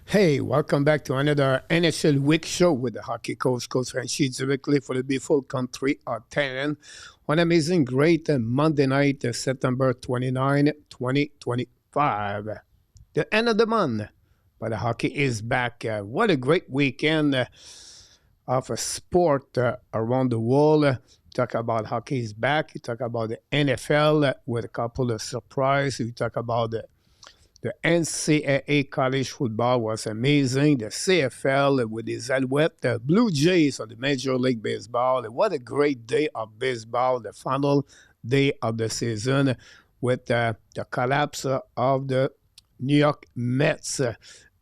Hey, welcome back to another NHL Week show with the hockey coach Franchi, directly for the beautiful country of Thailand. One amazing, great Monday night, September 29, 2025. The end of the month, but the hockey is back. What a great weekend of a sport around the world. Talk about hockey is back. You talk about the NFL with a couple of surprises. You talk about the NCAA college football was amazing. The CFL with the Alouettes, the Blue Jays on the Major League Baseball. What a great day of baseball, the final day of the season with the collapse of the New York Mets.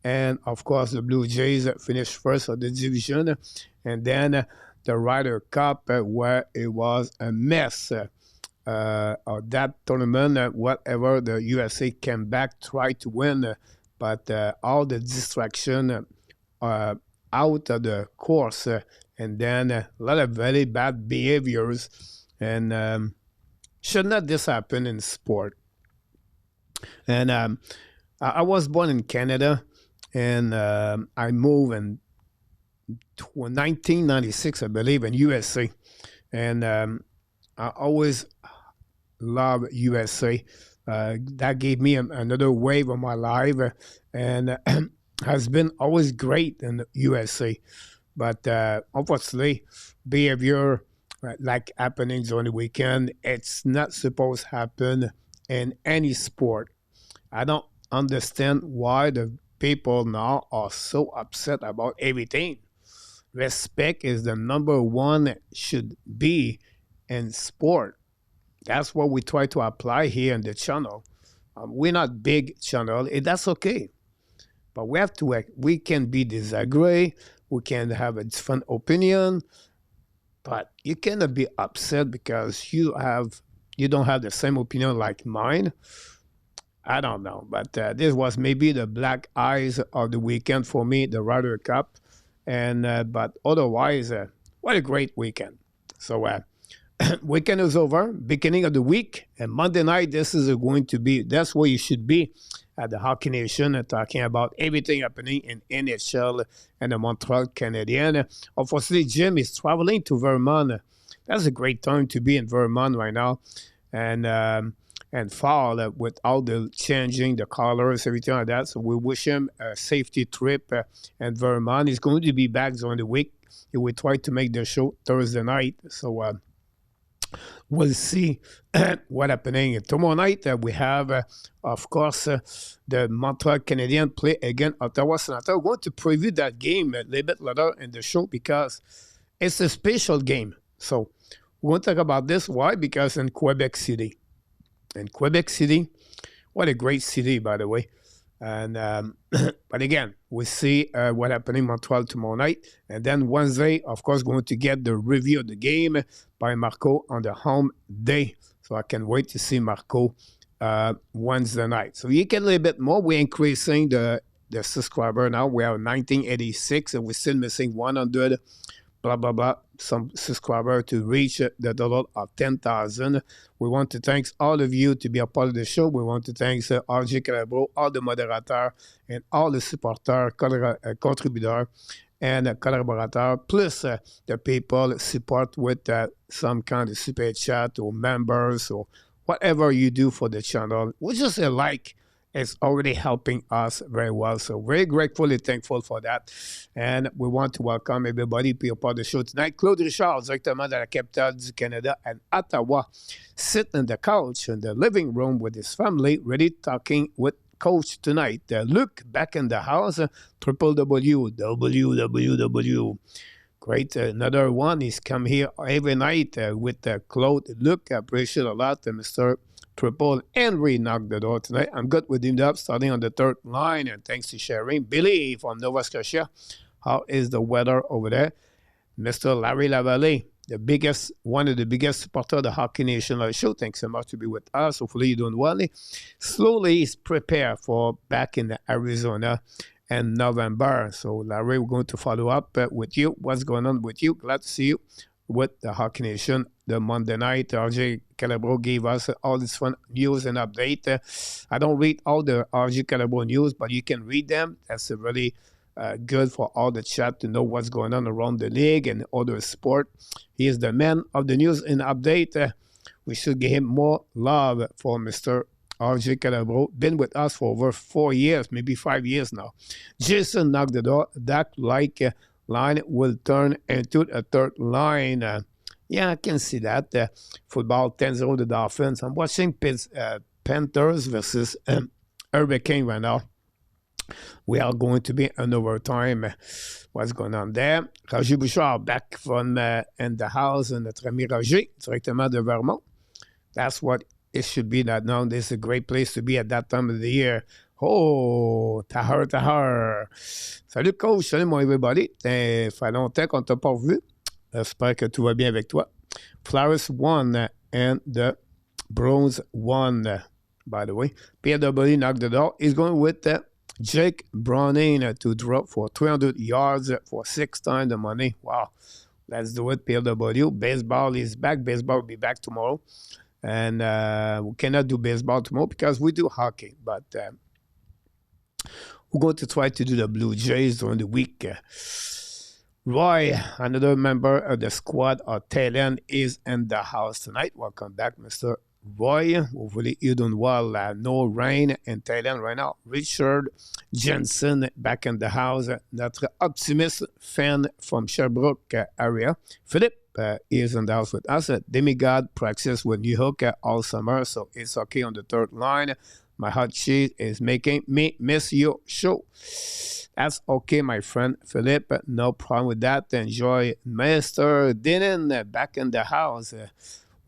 And, of course, the Blue Jays finished first of the division. And then the Ryder Cup, where it was a mess. That tournament, whatever the USA came back, tried to win, but all the distraction out of the course, and then a lot of very bad behaviors, and should not this happen in sport. And I was born in Canada, and I moved in 1996, I believe, in USA, and I always love USA. That gave me another wave of my life, and has been always great in the USA. But unfortunately, behavior like happenings on the weekend, it's not supposed to happen in any sport. I don't understand why the people now are so upset about everything. Respect is the number one should be in sport. That's what we try to apply here in the channel. We're not big channel, and that's okay. But we can be disagree, we can have a different opinion, but you cannot be upset because you don't have the same opinion like mine. I don't know, but this was maybe the black eyes of the weekend for me, the Ryder Cup, and but otherwise, what a great weekend. So weekend is over, beginning of the week, and Monday night, that's where you should be at the Hockey Nation, talking about everything happening in NHL and the Montreal Canadiens. Unfortunately, Jim is traveling to Vermont. That's a great time to be in Vermont right now, and fall with all the changing, the colors, everything like that. So we wish him a safety trip, and Vermont is going to be back during the week. We try to make the show Thursday night, so we'll see what's happening. Tomorrow night, we have, of course, the Montreal Canadiens play against Ottawa Senators. We're going to preview that game a little bit later in the show because it's a special game. So we're going to talk about this. Why? Because in Quebec City. What a great city, by the way. And but again, we see what happening in Montreal tomorrow night, and then Wednesday, of course, going to get the review of the game by Marco on the home day. So I can wait to see Marco Wednesday night. So you get a little bit more. We're increasing the subscriber now. We have 1986, and we're still missing 100. Blah, blah, blah, some subscriber to reach the total of 10,000. We want to thank all of you to be a part of the show. We want to thank RJ Calabro, all the moderators, and all the supporters, contributeurs, and collaborateurs, plus the people support with some kind of super chat or members or whatever you do for the channel. We just like. It's already helping us very well. So very grateful and thankful for that. And we want to welcome everybody to be a part of the show tonight. Claude Richard, directement de la capitale du Canada and Ottawa, sitting on the couch in the living room with his family, ready talking with Coach tonight. Luke back in the house, www. Great. Another one. He's come here every night with Claude. Luke, I appreciate a lot, Mr. Triple Henry knocked the door tonight. I'm good with Demidov starting on the third line, and thanks to sharing. Billy from Nova Scotia. How is the weather over there? Mr. Larry Lavallée, one of the biggest supporters of the Hockey Nation show. Thanks so much to be with us. Hopefully you're doing well. Slowly he's prepared for back in Arizona in November. So Larry, we're going to follow up with you. What's going on with you? Glad to see you with the Hockey Nation the Monday night. RJ Calabro gave us all this fun news and update. I don't read all the RJ Calabro news, but you can read them. That's really good for all the chat to know what's going on around the league and other sport. He is the man of the news and update. We should give him more love for Mr. RJ Calabro. Been with us for over 4 years, maybe 5 years now. Jason knocked the door. That line will turn into a third line. Yeah, I can see that. Football 10-0 the Dolphins. I'm watching Panthers versus Hurricane right now. We are going to be in overtime. What's going on there? Roger Bouchard back from in the house. Notre ami Roger, directement de Vermont. That's what it should be that now. This is a great place to be at that time of the year. Oh, tahar. Salut coach, salut mon everybody. Ça fait longtemps qu'on t'a pas vu. J'espère que tout va bien avec toi. Flowers won and the Browns won, by the way. PW knocked the door. He's going with Jake Browning to drop for 300 yards for 6 times the money. Wow. Let's do it, PW. Baseball is back. Baseball will be back tomorrow. And we cannot do baseball tomorrow because we do hockey. But we're going to try to do the Blue Jays during the week. Roy, another member of the squad of Thailand, is in the house tonight. Welcome back, Mr. Roy. Hopefully you're doing well. No rain in Thailand right now. Richard Jensen back in the house. Notre optimist fan from Sherbrooke area. Philip is in the house with us. Demigod practice with New Hook all summer, so it's okay on the third line. My hot cheese is making me miss your show. That's okay, my friend Philip. No problem with that. Enjoy. Mr. Denon back in the house.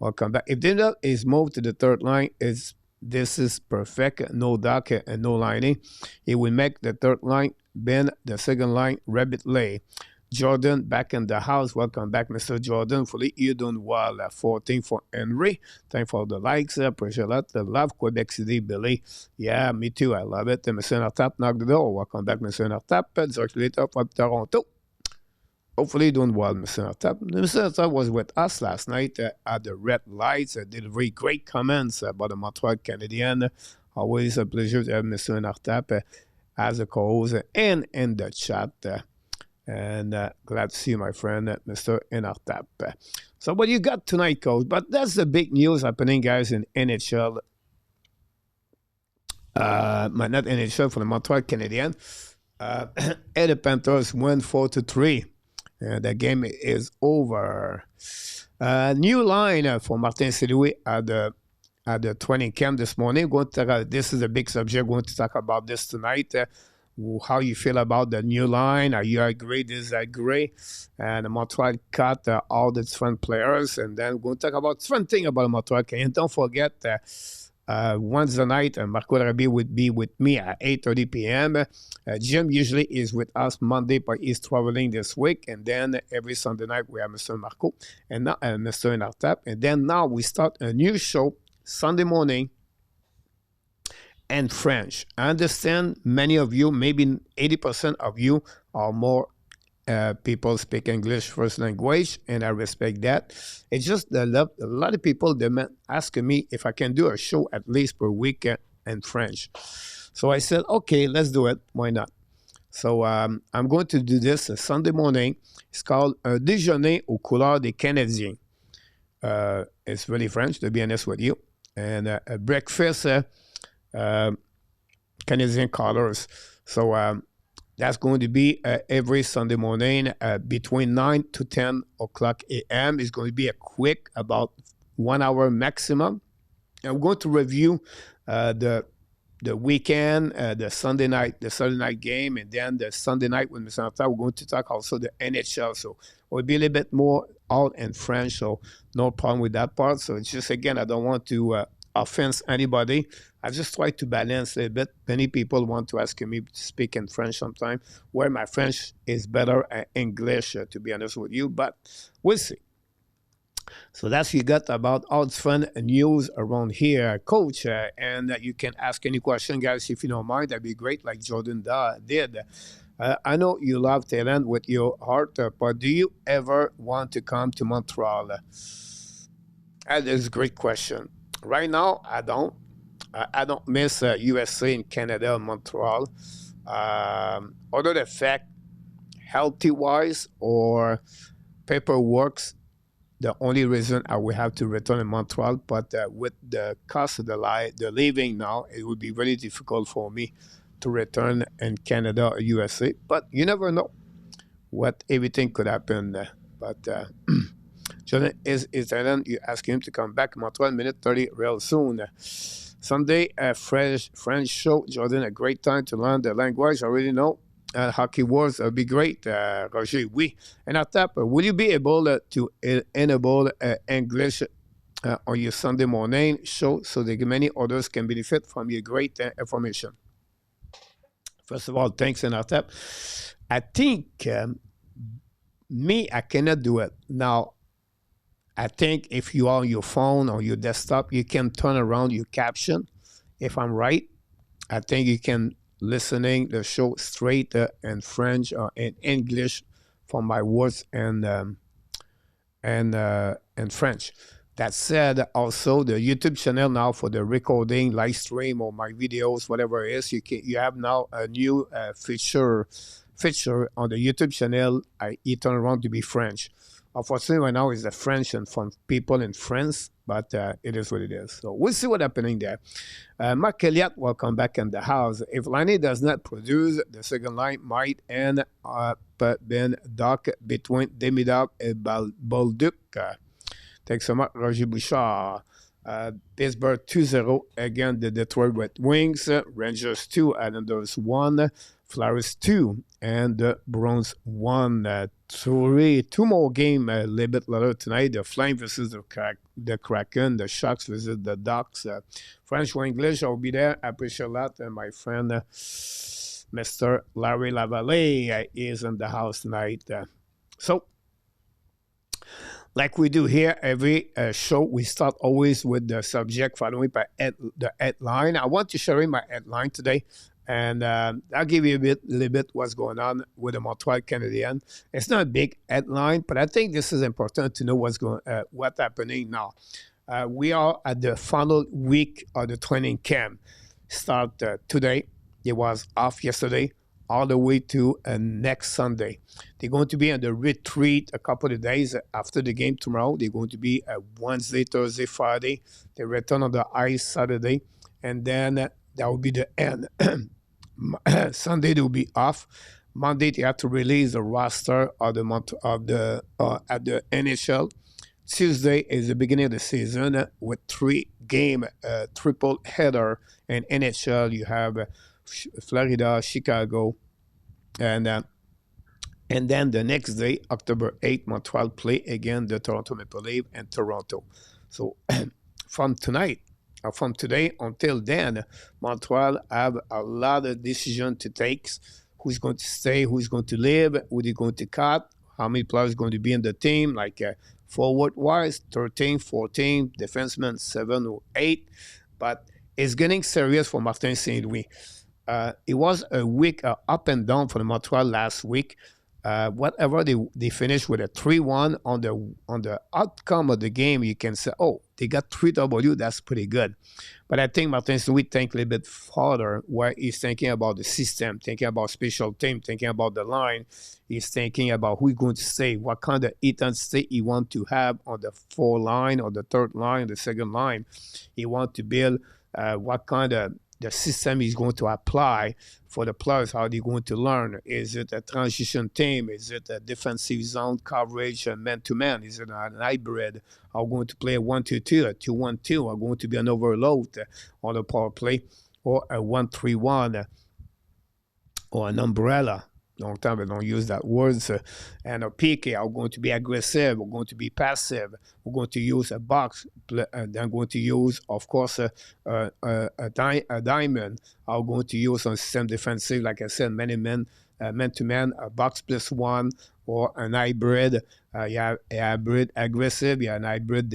Welcome back. If Demidov is moved to the third line, this is perfect. No duck and no lining. It will make the third line Ben the second line rabbit lay. Jordan back in the house. Welcome back, Mr. Jordan. Hopefully you're doing well. 14 for Henry. Thanks for the likes. Appreciate a lot. Love Quebec City, Billy. Yeah, me too. I love it. Mr. Nartap knocked the door. Welcome back, Mr. Nartap. Circulator from Toronto. Hopefully doing well, Mr. Nartap. Mr. Nartap was with us last night at the Red Lights. Did very great comments about the Montreal Canadiens. Always a pleasure to have Mr. Nartap as a co-host and in the chat. And glad to see you, my friend, Mr. Inartap. So what you got tonight, coach? But that's the big news happening, guys, in NHL. But not NHL, for the Montreal Canadiens. And the Panthers win 4-3. The game is over. New line for Martin Saint-Louis at the training camp this morning. This is a big subject. We're going to talk about this tonight. How you feel about the new line? Are you agree, disagree? And Montreal cut all the different players. And then we're going to talk about different things about Montreal. And don't forget, Wednesday night, Marco Rabi would be with me at 8:30 p.m. Jim usually is with us Monday, but he's traveling this week. And then every Sunday night, we have Mr. Marco and Mr. Inartap. And then now we start a new show Sunday morning, and French. I understand many of you, maybe 80% of you, are more people speak English first language, and I respect that. It's just a lot of people asking me if I can do a show at least per week in French. So I said, okay, let's do it. Why not? So I'm going to do this Sunday morning. It's called Un déjeuner aux couleurs des Canadiens. It's really French, to be honest with you. And a breakfast Canadian colors. So that's going to be every Sunday morning between 9 to 10 o'clock a.m. It's going to be a quick, about 1 hour maximum. And we're going to review the weekend, the Sunday night game, and then the Sunday night with Mr. Arthur, we're going to talk also the NHL. So it'll be a little bit more all in French, so no problem with that part. So it's just, again, I don't want to offense anybody. I just try to balance a little bit. Many people want to ask me to speak in French sometimes, where my French is better at English, to be honest with you, but we'll see. So that's you got about odds fun news around here, Coach. And you can ask any question, guys, if you don't mind. That'd be great, like Jordan did. I know you love Thailand with your heart, but do you ever want to come to Montreal? That is a great question. Right now, I don't. I don't miss USA and Canada and Montreal. Other than fact, healthy wise or paperwork, the only reason I will have to return in Montreal. But with the cost of the living now, it would be very difficult for me to return in Canada or USA. But you never know what everything could happen. But Jordan is Thailand. You ask him to come back. Montreal, minute 30, real soon. Sunday, French show. Jordan, a great time to learn the language. I already know. Hockey Wars will be great, Roger. Oui. And at that, will you be able to enable English on your Sunday morning show so that many others can benefit from your great information? First of all, thanks, and at that, I think me, I cannot do it now. I think if you are on your phone or your desktop, you can turn around your caption. If I'm right, I think you can listening the show straight in French or in English for my words and French. That said, also the YouTube channel now for the recording, live stream, or my videos, whatever it is, you have now a new feature on the YouTube channel. I turn around to be French. Unfortunately, right now is the French and from people in France, but it is what it is. So we'll see what's happening there. Mark Elliott, welcome back in the house. If Laney does not produce, the second line might end up being dark between Demidov and Bolduc. Thanks so much, Roger Bouchard. Pittsburgh 2-0 against the Detroit Red Wings. Rangers 2, Islanders 1. Flyers 2, and the Browns 1. Two more games a little bit later tonight. The Flames versus the Kraken. The Sharks visit the Ducks. French or English, I'll be there. I appreciate that. And my friend, Mr. Larry Lavallee, is in the house tonight. So, like we do here, every show, we start always with the subject following by the headline. I want to share my headline today, and I'll give you a little bit what's going on with the Montreal Canadiens. It's not a big headline, but I think this is important to know what's happening now. We are at the final week of the training camp. Start today. It was off yesterday, all the way to next Sunday. They're going to be on the retreat a couple of days after the game tomorrow. They're going to be Wednesday, Thursday, Friday. They return on the ice Saturday, and then that will be the end. Sunday they will be off. Monday they have to release the roster of the month of the at the NHL. Tuesday is the beginning of the season with 3-game triple header in NHL. You have Florida, Chicago, and then the next day, October 8th, Montreal play again the Toronto Maple Leafs and Toronto. So from today until then, Montreal have a lot of decision to take. Who's going to stay, who's going to leave, who they're going to cut, how many players going to be in the team, like forward-wise, 13, 14, defensemen, 7 or 8. But it's getting serious for Martin St. Louis. It was a week up and down for the Montreal last week. Whatever they finished with a 3-1 on the outcome of the game, you can say, oh, they got 3W, that's pretty good. But I think Martin Louis think a little bit farther, where he's thinking about the system, thinking about special team, thinking about the line. He's thinking about who's going to stay, what kind of intensity he wants to have on the 4th line or the 3rd line, the 2nd line. He wants to build what kind of the system is going to apply for the players, how they're going to learn. Is it a transition team? Is it a defensive zone coverage, man-to-man? Is it an hybrid? Are we going to play a 1-2-2, a 2-1-2? Are going to be an overload on the power play? Or a 1-3-1 or an umbrella? Long time we don't use that words. And a PK are going to be aggressive. We're going to be passive. We're going to use a box. And then going to use, of course, a diamond. Are going to use on system defensive, like I said, many men man-to-man, a box plus one, or an hybrid. You have a hybrid aggressive, you have an hybrid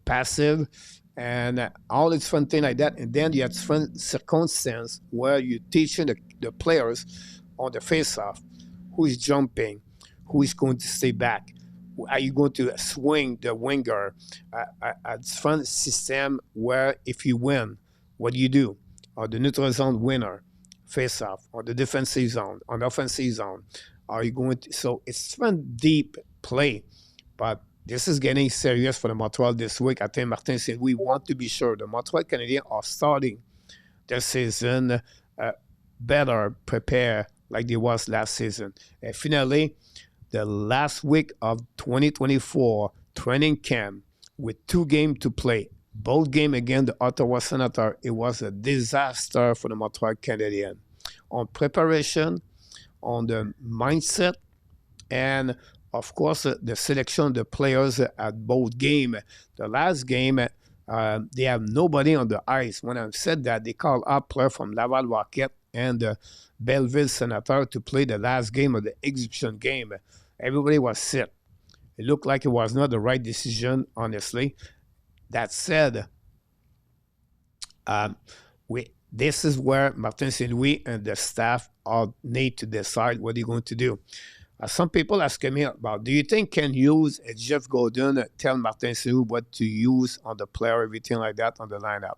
passive, and all these fun things like that. And then you have different circumstances where you're teaching the players on the face-off who is jumping, who is going to stay back, are you going to swing the winger? A different system where if you win, what do you do? Or the neutral zone winner, face-off, or the defensive zone, on the offensive zone. Are you going to? So it's fun deep play, but this is getting serious for the Montreal this week. I think Martin said we want to be sure the Montreal Canadiens are starting their season better prepared like they was last season. And finally, the last week of 2024 training camp with 2 games to play. Both games against the Ottawa Senators, it was a disaster for the Montreal Canadiens. On preparation, on the mindset, and of course, the selection of the players at both games. The last game, they have nobody on the ice. When I said that, they called up players from Laval Rocket and the Belleville Senator to play the last game of the exhibition game. Everybody was sick. It looked like it was not the right decision, honestly. That said, this is where Martin St. Louis and the staff all need to decide what they're going to do. Some people asking me about, do you think can use Jeff Gordon tell Martin St. Louis what to use on the player, everything like that on the lineup?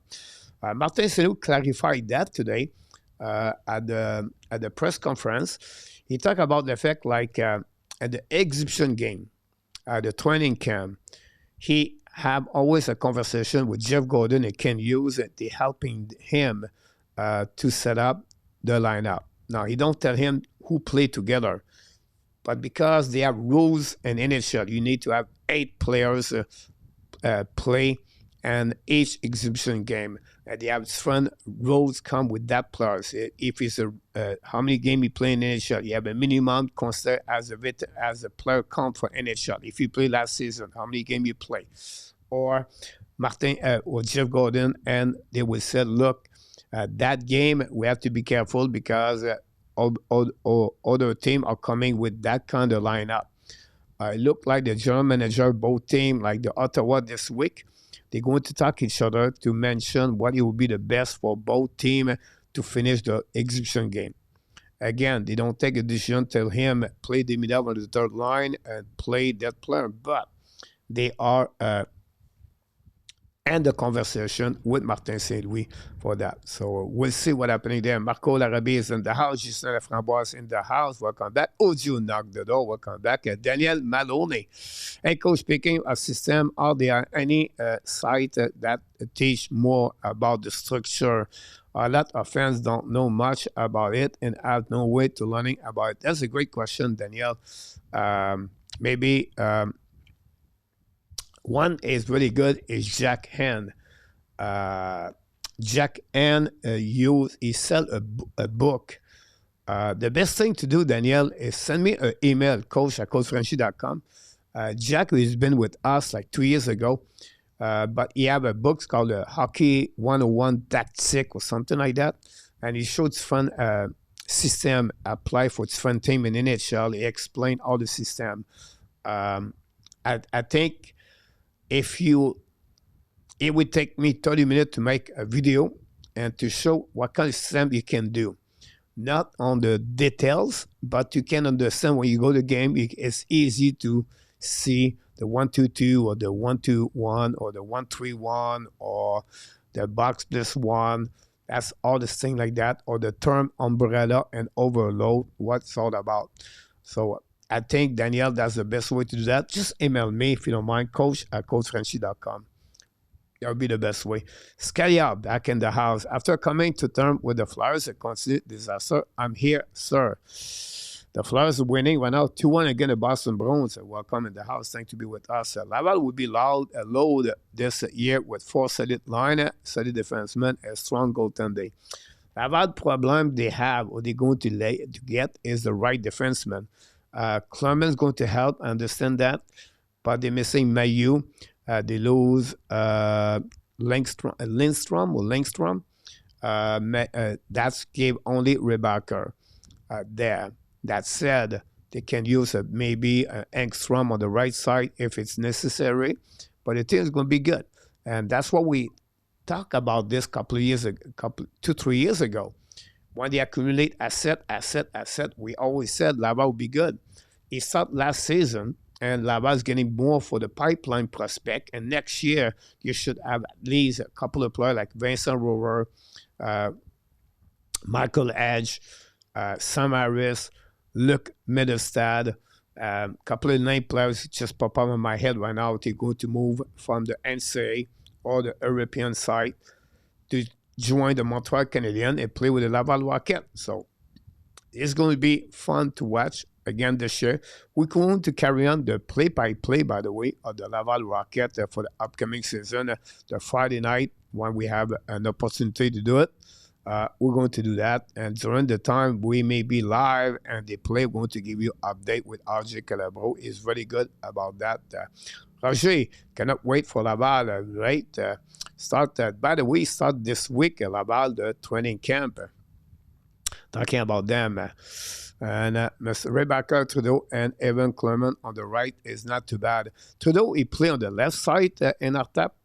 Martin St. Louis clarified that today at the press conference. He talked about the fact like at the exhibition game, at the training camp, he have always a conversation with Jeff Gordon and Ken Hughes and they helping him to set up the lineup. Now, he don't tell him who play together, but because they have rules in NHL, you need to have 8 players play and each exhibition game. They have different rules come with that players. If it's how many games you play in NHL, you have a minimum considered as a player count for NHL. If you play last season, how many games you play? Or Martin or Jeff Gordon, and they will say, look, that game we have to be careful because other teams are coming with that kind of lineup. It looked like the general manager of both teams, like the Ottawa this week, they're going to talk each other to mention what it will be the best for both teams to finish the exhibition game. Again, they don't take a decision, tell him play Demidov on the third line and play that player, but they are end the conversation with Martin St. Louis for that. So we'll see what's happening there. Marco Larabie is in the house. Justin Laframboise in the house. Welcome back. Audio knock the door. Welcome back. Daniel Maloney. Hey, Coach, speaking of system, are there any site that teach more about the structure? A lot of fans don't know much about it and have no way to learning about it. That's a great question, Daniel. Maybe one is really good is Jack Hand. Jack Hand he sell a book. The best thing to do, Daniel, is send me an email, coach@coachfrenchy.com. Jack has been with us like 2 years ago, but he have a book called Hockey 101 Tactic or something like that, and he showed fun system apply for different team in NHL. He explained all the system. I think it would take me 30 minutes to make a video and to show what kind of system you can do. Not on the details, but you can understand when you go to the game, it's easy to see the 1-2-2 or the 1-2-1 or the 1-3-1 or the box plus one. That's all the things like that, or the term umbrella and overload, what it's all about. So I think, Daniel, that's the best way to do that. Just email me, if you don't mind, coach@coachfrenchy.com. That would be the best way. Scalia back in the house. After coming to terms with the Flyers, a considered disaster, I'm here, sir. The Flyers are winning right now 2-1 against the Boston Bruins. Welcome in the house. Thanks to be with us. Laval will be loud this year with 4 solid line, solid defensemen, a strong goaltender. Laval problem they have or they're going to get is the right defenseman. Clement's going to help, I understand that, but they're missing Mayu. They lose Lindstrom. That's gave only Rebecca there. That said, they can use maybe an Engstrom on the right side if it's necessary, but the team is going to be good. And that's what we talked about this couple of years ago, 2, 3 years ago. When they accumulate asset, we always said Laval would be good. He started last season, and Laval is getting more for the pipeline prospect. And next year, you should have at least a couple of players like Vincent Rover, Michael Edge, Sam Harris, Luc Medestad, a couple of name players just pop up in my head right now. They're going to move from the NCAA or the European side to join the Montreal Canadiens and play with the Laval Rocket. So it's going to be fun to watch again this year. We're going to carry on the play-by-play, by the way, of the Laval Rocket for the upcoming season, the Friday night when we have an opportunity to do it. We're going to do that. And during the time we may be live and they play, we're going to give you update with RJ Calabro. He's very good about that. Roger, cannot wait for Laval, right? By the way, start this week at Laval, the training camp. Talking about them. And Mr. Rebecca Trudeau and Evan Clement on the right is not too bad. Trudeau, he played on the left side in our tap.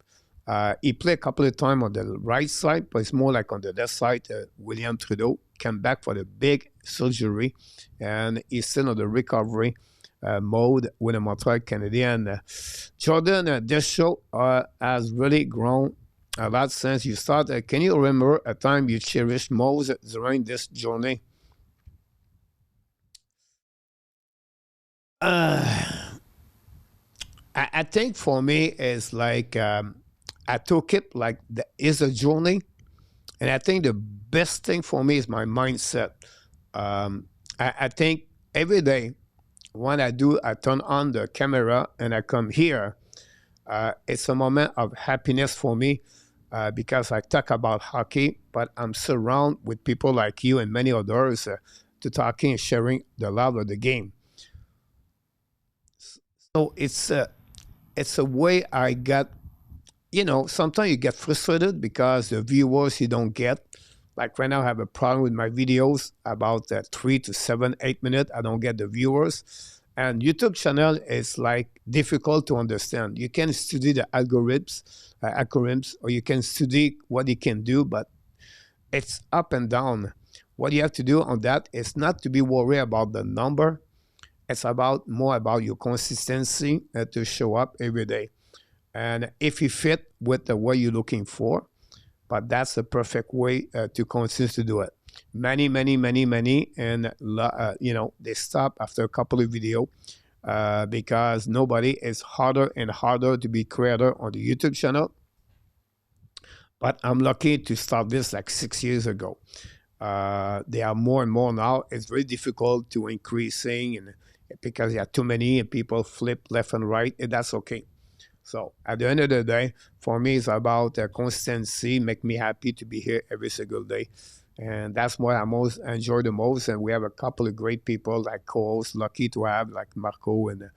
He played a couple of times on the right side, but it's more like on the left side. William Trudeau came back for the big surgery, and he's still on the recovery mode with the Montreal Canadiens. Jordan, this show has really grown a lot since you started. Can you remember a time you cherished most during this journey? I think for me, it's like I took it like it's a journey. And I think the best thing for me is my mindset. I think every day when I turn on the camera and I come here, it's a moment of happiness for me because I talk about hockey, but I'm surrounded with people like you and many others to talking and sharing the love of the game. So it's a way I got. Sometimes you get frustrated because the viewers you don't get. Like right now, I have a problem with my videos about 3 to 7, 8 minutes. I don't get the viewers. And YouTube channel is like difficult to understand. You can study the algorithms, or you can study what you can do, but it's up and down. What you have to do on that is not to be worried about the number. It's more about your consistency to show up every day. And if you fit with the way you're looking for, but that's the perfect way to continue to do it. Many, and they stop after a couple of videos because nobody is harder and harder to be creator on the YouTube channel. But I'm lucky to start this like 6 years ago. There are more and more now. It's very difficult to increasing and because there are too many and people flip left and right, and that's okay. So at the end of the day, for me, it's about consistency, make me happy to be here every single day. And that's what I most enjoy the most. And we have a couple of great people like co-hosts, lucky to have like Marco and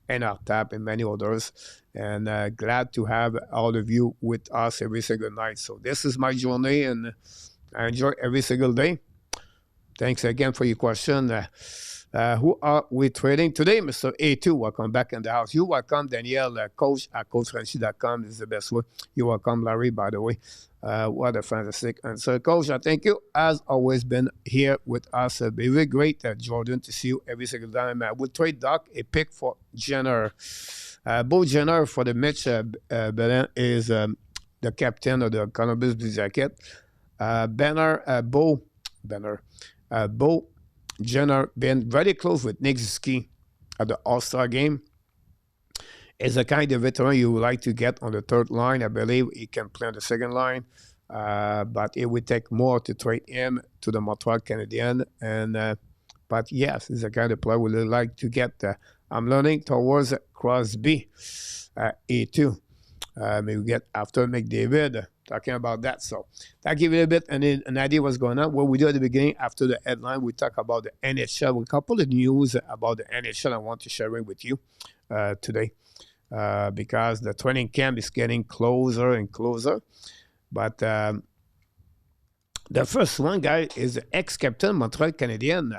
Artap and many others. And glad to have all of you with us every single night. So this is my journey and I enjoy every single day. Thanks again for your question. Who are we trading today, Mr. A2? Welcome back in the house. You're welcome, Danielle, coach at coachfranchi.com is the best way. You're welcome, Larry, by the way. What a fantastic answer. Coach, I thank you, as always, been here with us. Very great, Jordan, to see you every single time. We'll trade Doc a pick for Jenner. Bo Jenner for the Mitch Belen is the captain of the Columbus Blue Jacket. Bo Jenner been very close with Nick Zuski at the All-Star game. Is the kind of veteran you would like to get on the third line. I believe he can play on the second line, but it would take more to trade him to the Montreal Canadiens. But yes, he's the kind of player we would like to get. I'm learning towards Crosby, A2. Maybe get after McDavid. Talking about that. So that give you a bit an idea what's going on. What we do at the beginning, after the headline, we talk about the NHL. A couple of news about the NHL I want to share with you today because the training camp is getting closer and closer. But The first one, guy, is the ex-captain Montreal Canadiens,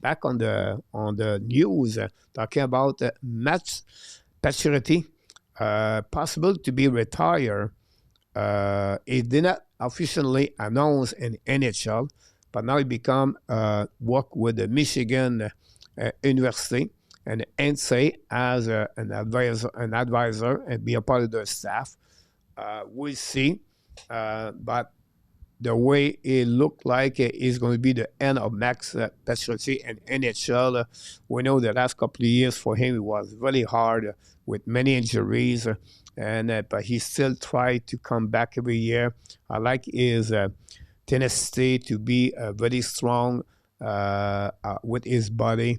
back on the news, talking about Matt Pacioretty, possible to be retired. He did not officially announce in NHL, but now he become work with the Michigan University and NSA as an advisor and be a part of their staff. We'll see, but the way it looked like it is going to be the end of Max Pacioretty and NHL. We know the last couple of years for him it was really hard with many injuries, and but he still tried to come back every year. I like his tenacity to be very strong with his body.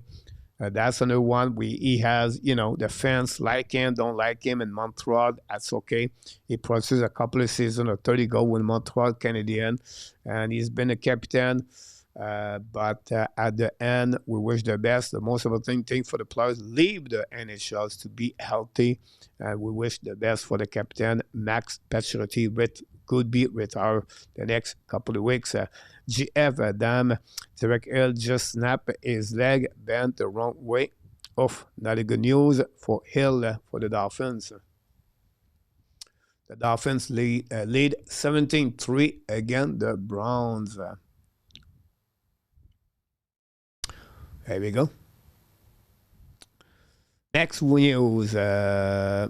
That's another one. He has, the fans like him, don't like him in Montreal. That's okay. He produced a couple of seasons of 30 goals with Montreal Canadiens, and he's been a captain. But at the end, we wish the best. The most important thing for the players leave the NHLs to be healthy, and we wish the best for the captain, Max Pacioretty, could be retired the next couple of weeks. GF Adam, Derek Hill just snapped his leg, bent the wrong way. Not a good news for Hill for the Dolphins. The Dolphins lead 17-3 against the Browns. There we go. Next news. They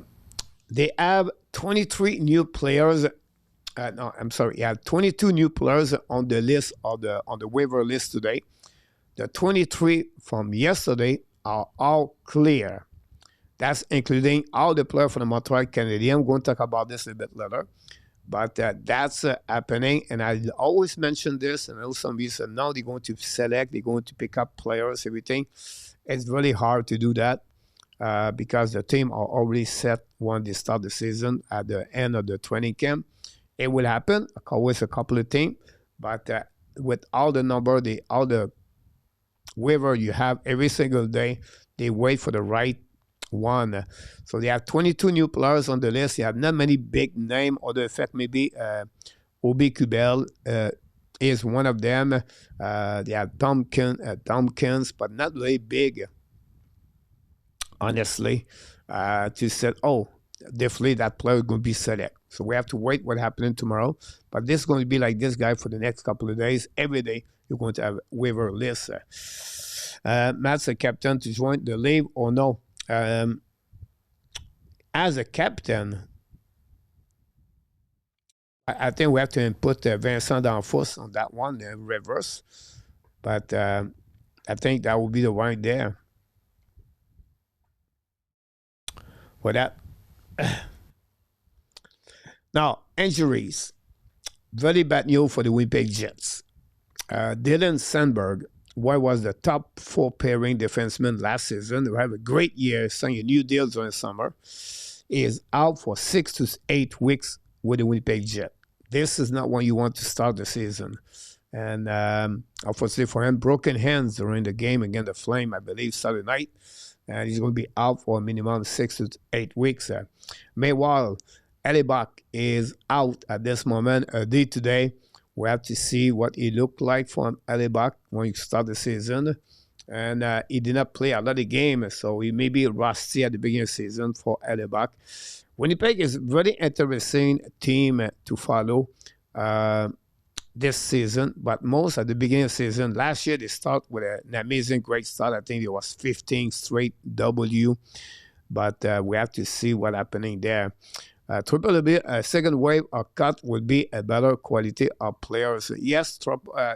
have 23 new players. No, I'm sorry. You have 22 new players on the list on the waiver list today. The 23 from yesterday are all clear. That's including all the players from the Montreal Canadiens. I'm going to talk about this a bit later. But that's happening, and I always mention this, and I know some of you said, now they're going to select, they're going to pick up players, everything. It's really hard to do that because the team are already set when they start the season at the end of the training camp. It will happen, always a couple of teams, but with all the number, all the waiver you have every single day, they wait for the right one. So they have 22 new players on the list. You have not many big names. Other effect, maybe Obi Kubel is one of them. They have Tompkins, but not really big, honestly, to say, definitely that player is going to be select. So we have to wait what happening tomorrow. But this is going to be like this guy for the next couple of days. Every day you're going to have a waiver list. Matt's a captain to join the league or no? As a captain, I think we have to input Vincent D'Anfos on that one, reverse. But I think that will be the one there. For that. Now, injuries. Very bad news for the Winnipeg Jets. Dylan Sandberg, who was the top 4 pairing defenseman last season, who had a great year, signed a new deal during the summer, is out for 6 to 8 weeks with the Winnipeg Jets. This is not when you want to start the season. And unfortunately for him, broken hands during the game against the Flame, I believe, Saturday night. And he's going to be out for a minimum 6 to 8 weeks. Meanwhile, Hellebuck is out at this moment, a day today. We have to see what he looked like from Hellebuck when you start the season. And he did not play a lot of games, so he may be rusty at the beginning of the season for Hellebuck. Winnipeg is a very interesting team to follow this season, but most at the beginning of the season. Last year, they start with an amazing, great start. I think it was 15 straight W, but we have to see what's happening there. Triple B, second wave or cut will be a better quality of players. Yes,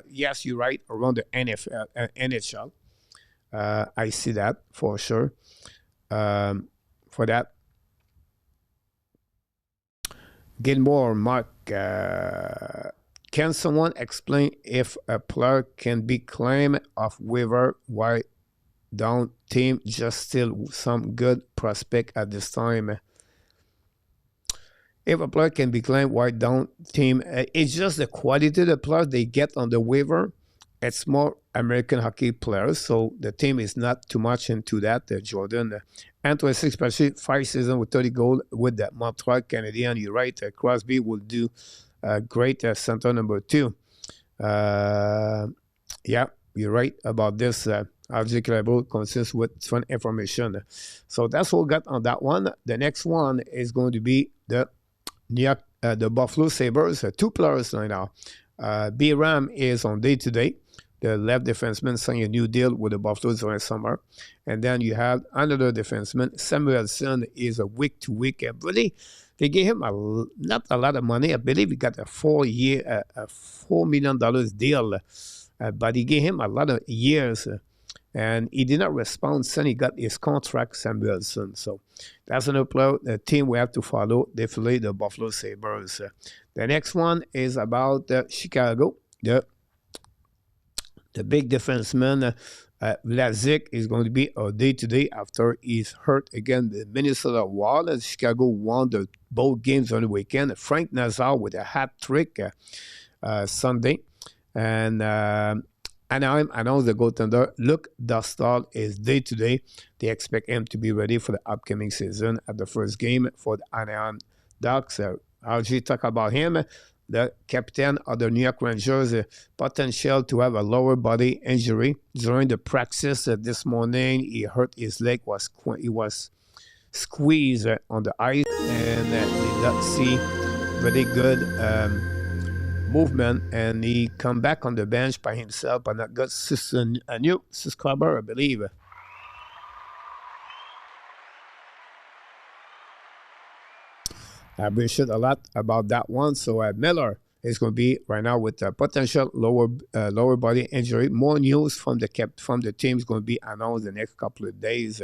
yes, you're right, around the NHL. I see that for sure. For that, Gilmore, Mark, can someone explain if a player can be claimed off waiver? Why don't team just steal some good prospect at this time? If a player can be claimed, why don't team? It's just the quality of the players they get on the waiver. It's more American hockey players, so the team is not too much into that. Jordan, and 26, especially 5 seasons with 30 goals with the Montreal Canadiens. You're right. Crosby will do great center number 2. Yeah, you're right about this. Algae level consists with fun information. So that's what we got on that one. The next one is going to be the the Buffalo Sabres. Two players right now. B-Ram is on day-to-day. The left defenseman signed a new deal with the Buffalo during summer. And then you have another defenseman. Samuelson is a week-to-week. Really, they gave him not a lot of money. I believe he got a 4-year, $4 million deal. But he gave him a lot of years. And he did not respond since he got his contract, Samuelson. So that's another player, the team we have to follow, definitely the Buffalo Sabres. The next one is about Chicago. The big defenseman, Vlasic, is going to be a day-to-day after he's hurt against the Minnesota Wild. Chicago won both games on the weekend. Frank Nazar with a hat trick Sunday. And Anaheim announced the goaltender Luke Dostal is day-to-day. They expect him to be ready for the upcoming season at the first game for the Anaheim Ducks. Algie talk about him, the captain of the New York Rangers, potential to have a lower body injury. During the practice this morning, he hurt his leg. He was squeezed on the ice and did not see very good movement, and he come back on the bench by himself, but not got a new subscriber, I believe. I appreciate a lot about that one. So Miller is going to be right now with a potential lower body injury. More news from the team is going to be announced the next couple of days.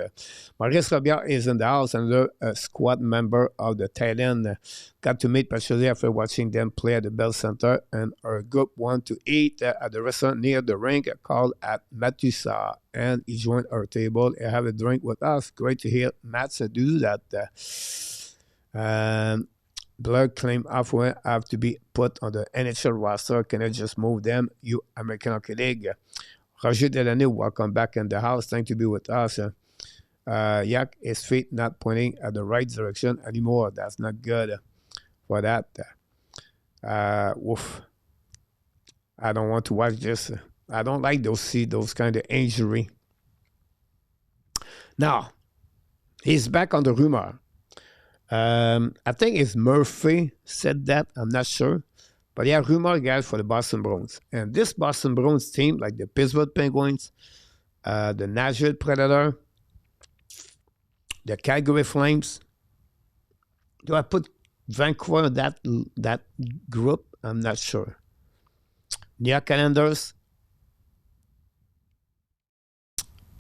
Maurice Robillard is in the house, another squad member of the Thailand. Got to meet partially after watching them play at the Bell Center, and our group went to eat at the restaurant near the rink called at Matusa, and he joined our table and have a drink with us. Great to hear Mats do that. Blood claim halfway have to be put on the NHL roster. Can I just move them? You American Hockey League. Roger Delaney, welcome back in the house. Thanks to be with us. Yak, his feet not pointing at the right direction anymore. That's not good for that. Woof. I don't want to watch this. I don't like those kind of injury. Now, he's back on the rumor. I think it's Murphy said that. I'm not sure. But yeah, rumor guys for the Boston Bruins. And this Boston Bruins team, like the Pittsburgh Penguins, the Nashville Predator, the Calgary Flames. Do I put Vancouver in that group? I'm not sure. New York Islanders.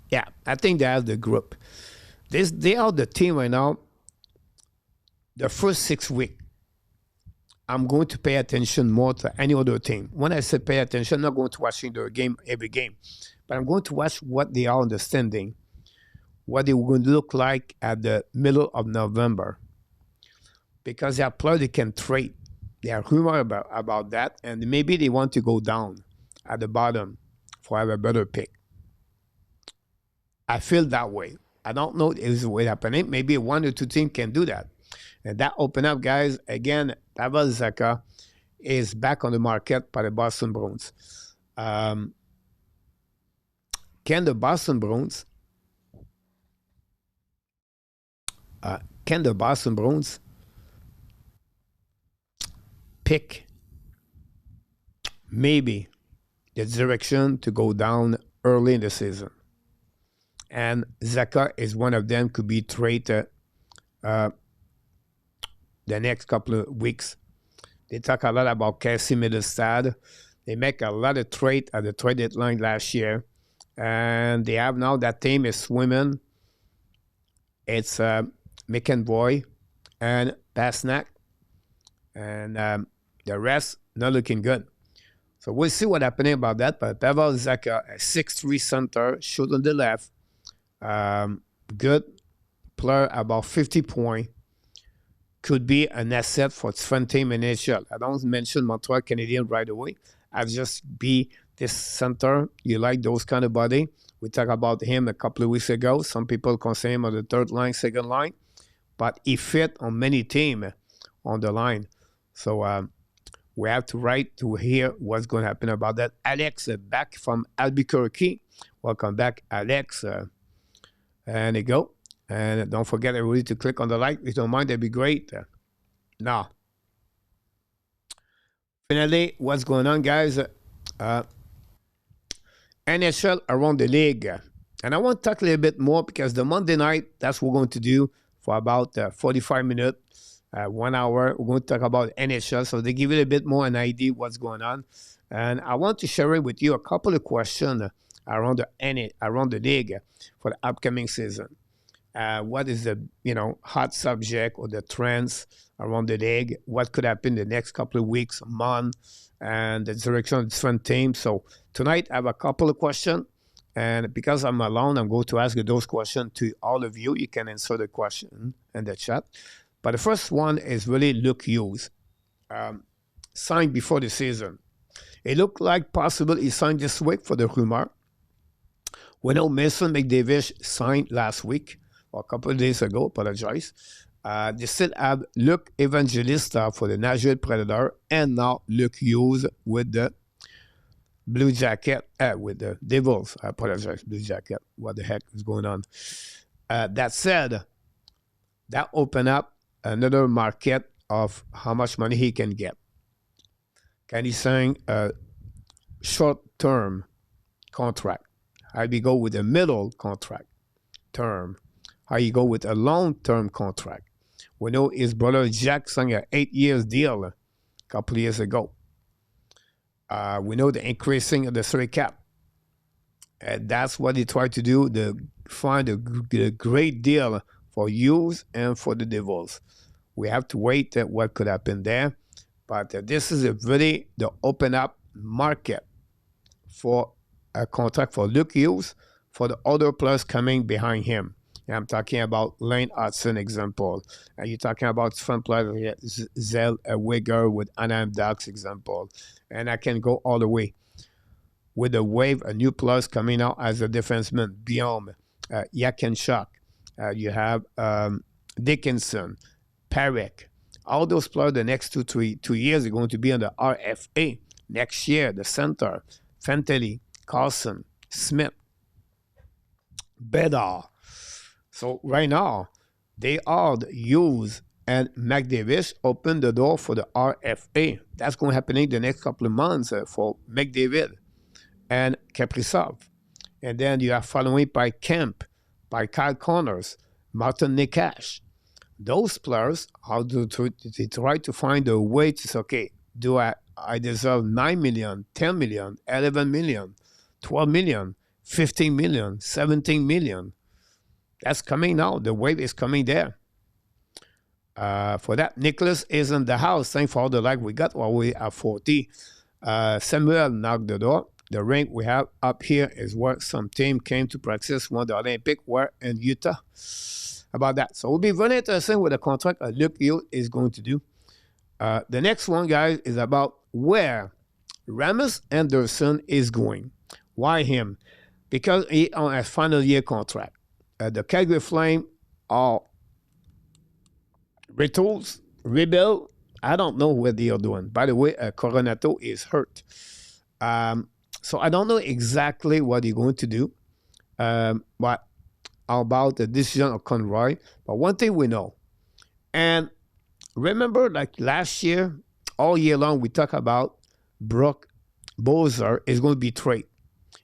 Yeah, I think they have the group. They are the team right now. The first 6 weeks, I'm going to pay attention more to any other team. When I say pay attention, I'm not going to watching their game every game, but I'm going to watch what they are understanding, what they were going to look like at the middle of November, because they are players they can trade. There are rumors about that, and maybe they want to go down at the bottom for have a better pick. I feel that way. I don't know if it's what's happening. Maybe one or two teams can do that. And that open up, guys. Again, Pavel Zacha is back on the market by the Boston Bruins. Can the Boston Bruins pick maybe the direction to go down early in the season? And Zacha is one of them, could be traded the next couple of weeks. They talk a lot about Casey Middlestad. They make a lot of trade at the trade deadline last year. And they have now that team is swimming. It's McEnroy and Pasnak. And the rest not looking good. So we'll see what's happening about that. But Pavel Zacha, a 6'3" center, shoot on the left. Good player, about 50 points. Could be an asset for its front team in NHL. I don't mention Montreal Canadiens right away. I just be this center. You like those kind of body. We talked about him a couple of weeks ago. Some people consider him on the third line, second line. But he fit on many teams on the line. So We have to write to hear what's going to happen about that. Alex, back from Albuquerque. Welcome back, Alex. And there you go. And don't forget, everybody, to click on the like. If you don't mind, that'd be great. Now, finally, what's going on, guys? NHL around the league. And I want to talk a little bit more because the Monday night, that's what we're going to do for about 45 minutes, 1 hour. We're going to talk about NHL. So they give you a bit more an idea what's going on. And I want to share with you a couple of questions around the league for the upcoming season. What is the hot subject or the trends around the league? What could happen the next couple of weeks, month, and the direction of different teams. So tonight I have a couple of questions, and because I'm alone, I'm going to ask those questions to all of you. You can answer the question in the chat. But the first one is really Luke Hughes, signed before the season. It looked like possible he signed this week for the rumor. We know Mason McDavid signed last week, or a couple of days ago, apologize. They still have Luke Evangelista for the Nashville Predator, and now Luke Hughes with the Blue Jacket, with the Devils. I apologize, Blue Jacket. What the heck is going on? That said, that opened up another market of how much money he can get. Can he sign a short-term contract? How do you go with a middle contract term? How you go with a long-term contract? We know his brother Jack signed an 8-year deal a couple of years ago. We know the increasing of the salary cap. And that's what they try to do, to find a great deal for Hughes and for the Devils. We have to wait at what could happen there. But this is the open up market for a contract for Luke Hughes, for the other players coming behind him. And I'm talking about Lane Hudson example. And you're talking about front players like Zell Wigger with Anaheim Ducks example. And I can go all the way. With a wave, a new plus coming out as a defenseman, Biome, Yakinchuk. You have Dickinson, Parek. All those players the next 2 years are going to be on the RFA. Next year, the center, Fantilli, Carlson, Smith, Bedard. So right now, they all use and McDavid open the door for the RFA. That's going to happen in the next couple of months for McDavid and Kaprizov. And then you are following by Kemp, by Kyle Connors, Martin Nikash. Those players, they try to find a way to say, okay, do I deserve 9 million, 10 million, 11 million, 12 million, 15 million, 17 million. That's coming now. The wave is coming there. For that, Nicholas is in the house. Thanks for all the like we got while we are 40. Samuel knocked the door. The rink we have up here is where some team came to practice when the Olympic were in Utah. About that. So it will be very interesting what the contract Luke Hughes is going to do. The next one, guys, is about where Rasmus Anderson is going. Why him? Because he on a final year contract. The Calgary Flame are retools, rebuild. I don't know what they are doing. By the way, Coronato is hurt. So I don't know exactly what they're going to do. But about the decision of Conroy. But one thing we know. And remember, like last year, all year long, we talk about Brock Bozer is going to be traded.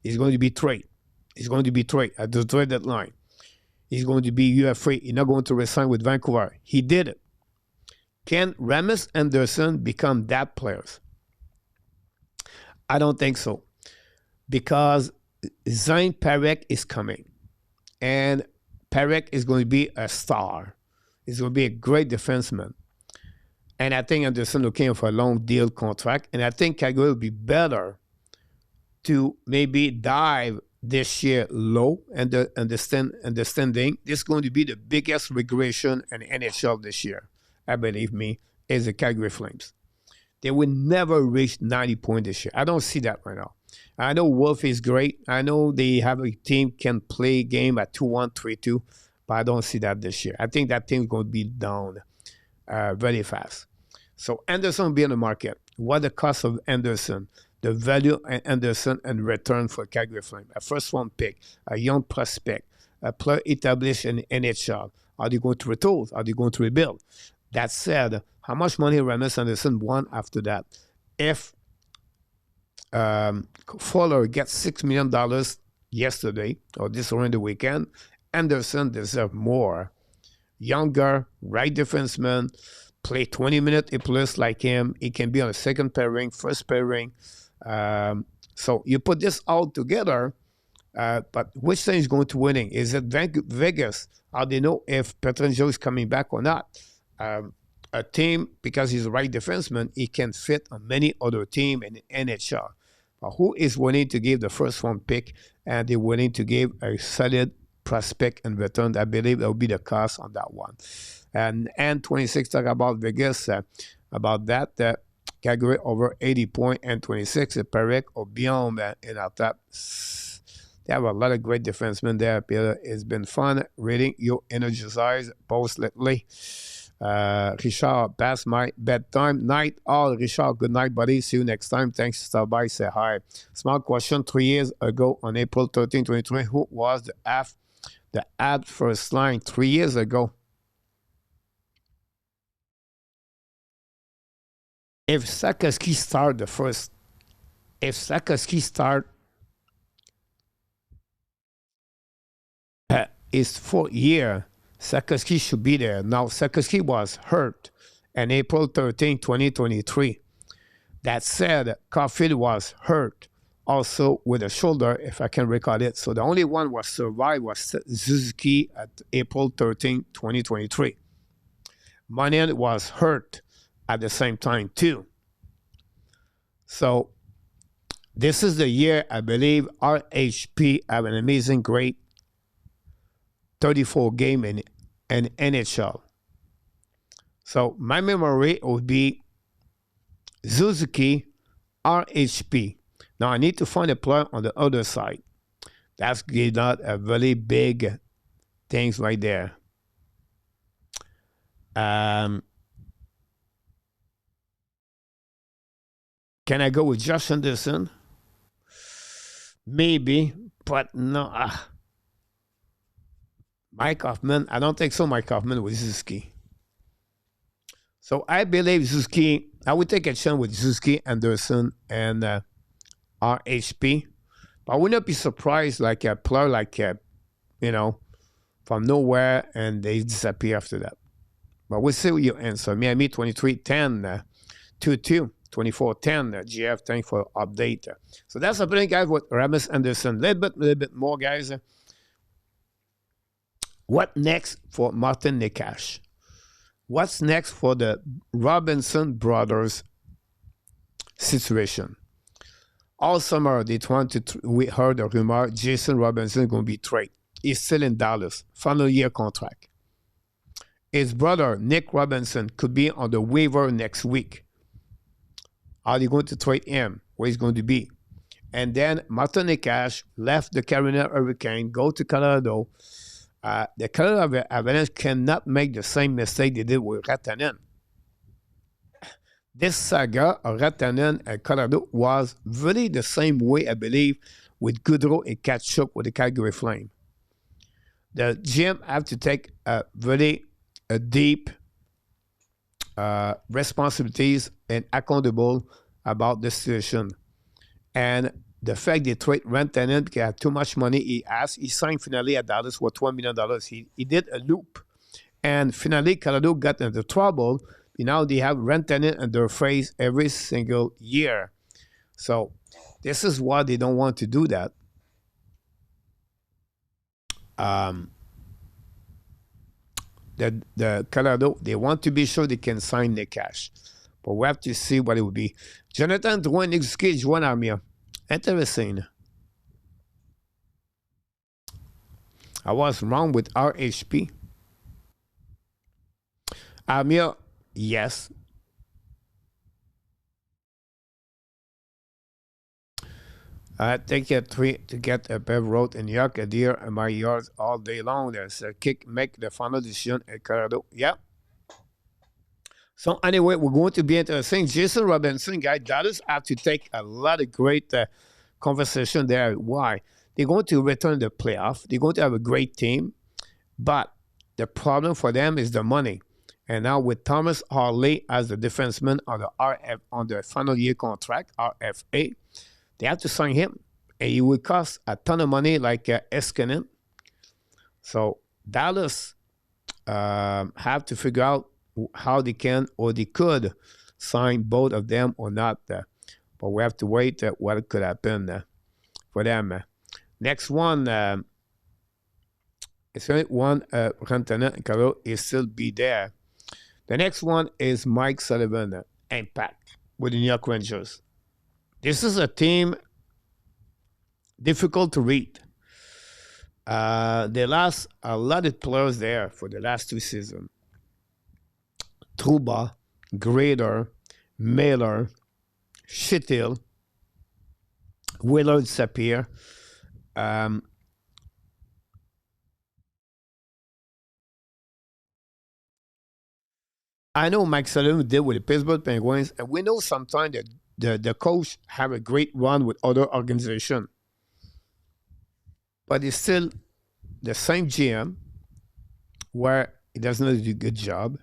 He's going to be traded. He's going to be traded at the trade deadline. He's going to be UFA. He's not going to resign with Vancouver. He did it. Can Rasmus Anderson become that player? I don't think so. Because Zane Parek is coming. And Parek is going to be a star. He's going to be a great defenseman. And I think Anderson looking for a long deal contract. And I think Calgary will be better to maybe dive this year low and the standing. This is going to be the biggest regression in NHL this year, I believe me, is the Calgary Flames. They will never reach 90 points this year. I don't see that right now. I know Wolf is great. I know they have a team can play game at 2-1, 3-2, but I don't see that this year. I think that team is going to be down very fast. So Anderson will be in the market. what the cost of Anderson, the value of Anderson in return for Calgary Flame. A first round pick, a young prospect, a player established in NHL. Are they going to retool? Are they going to rebuild? That said, how much money Rasmus Anderson won after that? If Fuller gets $6 million yesterday or this during the weekend, Anderson deserves more. Younger, right defenseman, play 20 minutes plus like him. He can be on the second pairing, first pairing. So you put this all together, but which team is going to winning? Is it Vegas? How do they know if Pietrangelo is coming back or not? A team, because he's a right defenseman, he can fit on many other teams in the NHL. But who is willing to give the first round pick and they're willing to give a solid prospect in return? I believe that will be the cost on that one. And 26 talk about Vegas, about that. Calgary over 80 points and 26. Perek or beyond in our top. They have a lot of great defensemen there, Peter. It's been fun reading your energized post lately. Richard, past my bedtime. Night all. Richard, good night, buddy. See you next time. Thanks. Stop by. Say hi. Small question. 3 years ago on April 13, 2020, who was the ad first line 3 years ago? If Sakaski start the first, if Sakaski start his 4th year, Sakaski should be there. Now, Sakaski was hurt on April 13, 2023. That said, Caulfield was hurt also with a shoulder, if I can recall it. So the only one was survived was Suzuki at April 13, 2023. Montreal was hurt at the same time too. So this is the year, I believe, RHP have an amazing, great 34 game in NHL. So my memory would be Suzuki, RHP. Now I need to find a player on the other side. That's not a very big things right there. Can I go with Josh Anderson? Maybe, but no. Mike Hoffman, I don't think so. Mike Hoffman with Suzuki. So I believe Suzuki, I would take a chance with Suzuki, Anderson, and RHP. But I would not be surprised like a player like, from nowhere and they disappear after that. But we'll see what you answer. Miami 23-10, 2-2. 24-10, GF, thanks for update. So that's happening, guys, with Rasmus Anderson. A little bit more, guys. What next for Martin Necas? What's next for the Robinson brothers situation? All summer, we heard a rumor Jason Robinson is going to be traded. He's still in Dallas, final year contract. His brother, Nick Robinson, could be on the waiver next week. Are they going to trade him? Where he's going to be? And then Martin Necas left the Carolina Hurricane, go to Colorado. The Colorado Avalanche cannot make the same mistake they did with Rantanen. This saga of Rantanen and Colorado was really the same way, I believe, with Goudreau and Tkachuk with the Calgary Flame. The GM have to take a deep responsibilities and accountable about the situation. And the fact they trade Rantanen because he had too much money, he signed finally at Dallas for $12 million. He did a loop. And finally, Colorado got into trouble. Now they have Rantanen in their face every single year. So this is why they don't want to do that. The Colorado, they want to be sure they can sign the cash. But we have to see what it will be. Jonathan Drouin, Nixki, Juan Armia. Interesting. I was wrong with RHP. Armia, yes. Take a tree to get a paved road in New York, a deer in my yards all day long. There's a kick, make the final decision at Colorado. Yeah. So anyway, we're going to be interesting. Jason Robinson, guy, Dallas have to take a lot of great conversation there. Why? They're going to return the playoff. They're going to have a great team, but the problem for them is the money. And now with Thomas Harley as the defenseman on the RF on the final year contract, RFA, they have to sign him, and it would cost a ton of money, like Eskinen. So Dallas have to figure out how they can or they could sign both of them or not. But we have to wait what could happen for them. Next one, it's one Rantanen and Carlo is still be there. The next one is Mike Sullivan, Impact with the New York Rangers. This is a team difficult to read. They lost a lot of players there for the last 2 seasons. Trouba, Grader, Mailer, Schittil, Willard Sapir. I know Mike Sullivan did with the Pittsburgh Penguins, and we know sometimes that the coach have a great run with other organizations. But it's still the same GM where he does not do a good job.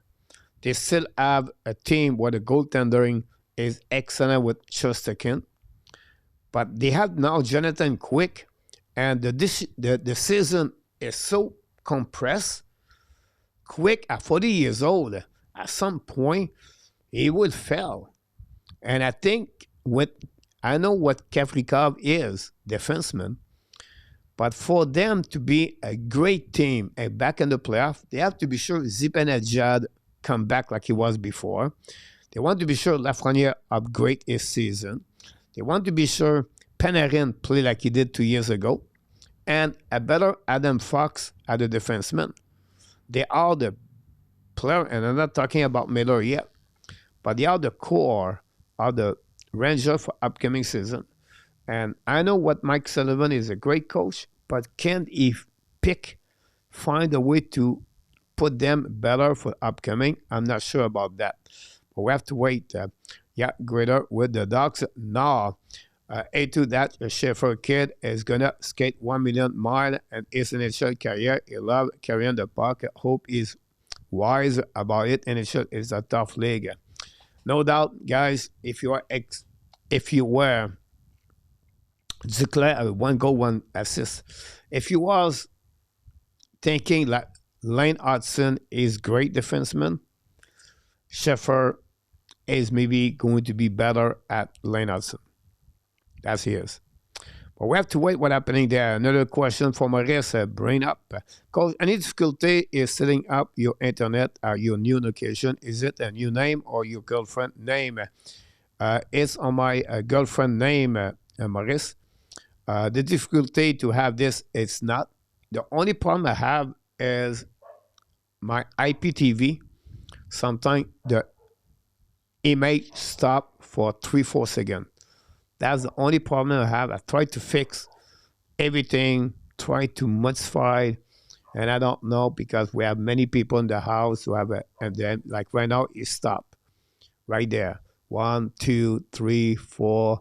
They still have a team where the goaltending is excellent with Shostakin. But they have now Jonathan Quick, and the season is so compressed. Quick, at 40 years old, at some point, he would fail. And I think I know what Kavlikov is, defenseman, but for them to be a great team and back in the playoff, they have to be sure Zibanejad come back like he was before. They want to be sure Lafreniere upgrade his season. They want to be sure Panarin play like he did 2 years ago. And a better Adam Fox at the defenseman. They are the player, and I'm not talking about Miller yet, but they are the core of the Rangers for upcoming season. And I know what Mike Sullivan is a great coach, but can he find a way to put them better for upcoming? I'm not sure about that. But we have to wait. Greater with the Ducks. Now, A2, that Schaefer kid is going to skate 1 million mile and his NHL career. He loves carrying the puck. Hope he's wise about it. NHL is a tough league. No doubt, guys, if you were declare 1 goal, 1 assist. If you was thinking like Lane Hudson is great defenseman, Schaefer is maybe going to be better at Lane Hudson. That's his. But we have to wait what's happening there. Another question for Maurice, bring up. Because any difficulty is setting up your internet at your new location. Is it a new name or your girlfriend name? It's on my girlfriend name, Maurice. The difficulty to have this, it's not. The only problem I have is my IPTV. Sometimes the image stop for 3-4 seconds. That's the only problem I have. I try to fix everything, try to modify, and I don't know because we have many people in the house who have and then like right now it stopped right there. 1, 2, 3, 4,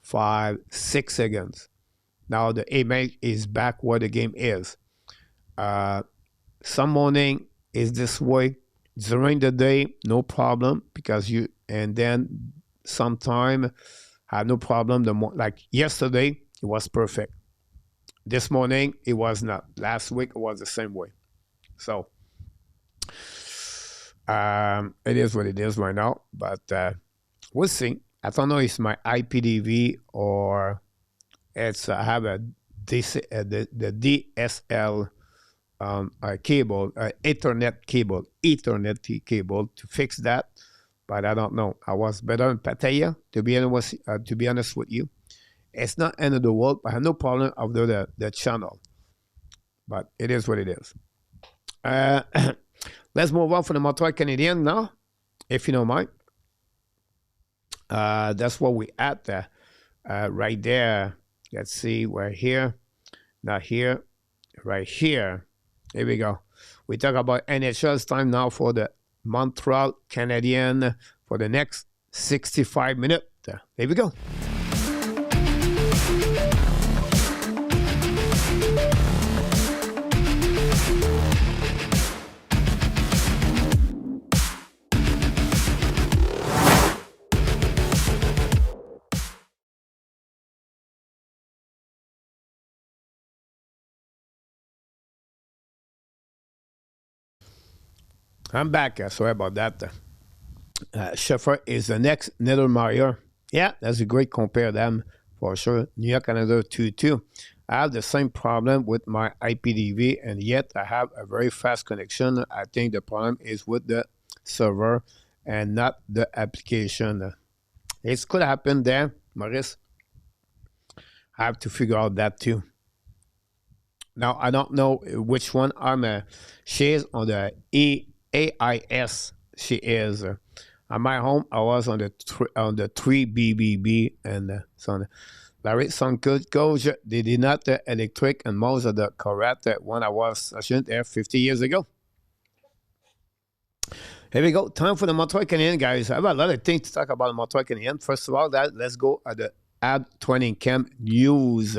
5, 6 seconds. Now the image is back where the game is. Some morning is this way. During the day, no problem because and then sometime have no problem. Like yesterday, it was perfect. This morning, it was not. Last week, it was the same way. So it is what it is right now. But we'll see. I don't know if it's my IPTV or it's I have the DSL cable, Ethernet cable to fix that. But I don't know. I was better in Pattaya, to be honest with you. It's not end of the world. I have no problem after the channel. But it is what it is. Let's move on for the Montreal Canadiens now, if you don't mind. That's what we at there. Right there. Let's see. We're here. Not here. Right here. Here we go. We talk about NHL. It's time now for the Montreal Canadiens for the next 65 minutes. There we go. I'm back. Sorry about that. Schiffer is the next Niedermayer. Yeah, that's a great compare them for sure. New York, Canada 2-2. I have the same problem with my IPTV, and yet I have a very fast connection. I think the problem is with the server and not the application. It could happen there, Maurice. I have to figure out that too. Now, I don't know which one she is on the AIS. She is. At my home, I was on the 3BBB, and so on. Larry, some good coach. They did not the electric and most of the correct when I was stationed there 50 years ago. Here we go. Time for the Montreal Canadiens, guys. I have a lot of things to talk about the Montreal Canadiens. First of all, let's go at the Habs training camp news.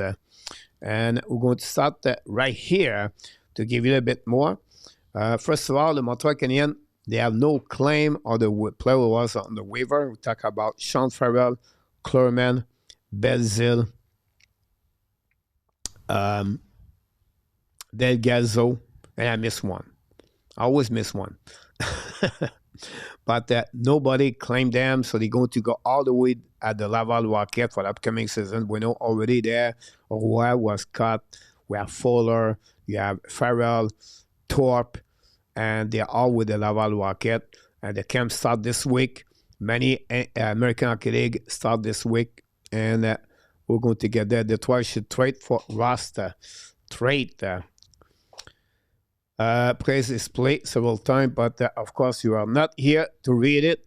And we're going to start right here to give you a bit more. First of all, the Montreal Canadiens, they have no claim on the player who was on the waiver. We talk about Sean Farrell, Clermont, Belzile, Del Gazzo, and I missed one. I always miss one. But nobody claimed them, so they're going to go all the way at the Laval Rocket for the upcoming season. We know already there, Roy was cut. We have Fuller, you have Farrell, Thorpe, and they're all with the Laval Rocket. And the camp start this week. Many American Hockey League start this week. And we're going to get there. Detroit should trade for roster. Praise is played several times, but of course you are not here to read it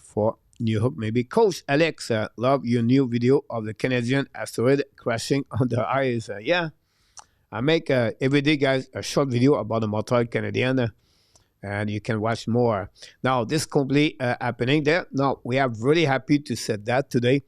for New Hook. Maybe Coach Alex, love your new video of the Canadian asteroid crashing on the ice. Yeah, I make every day, guys, a short video about the Montreal Canadiens, and you can watch more. Now, this complete happening there. Now, we are really happy to say that today.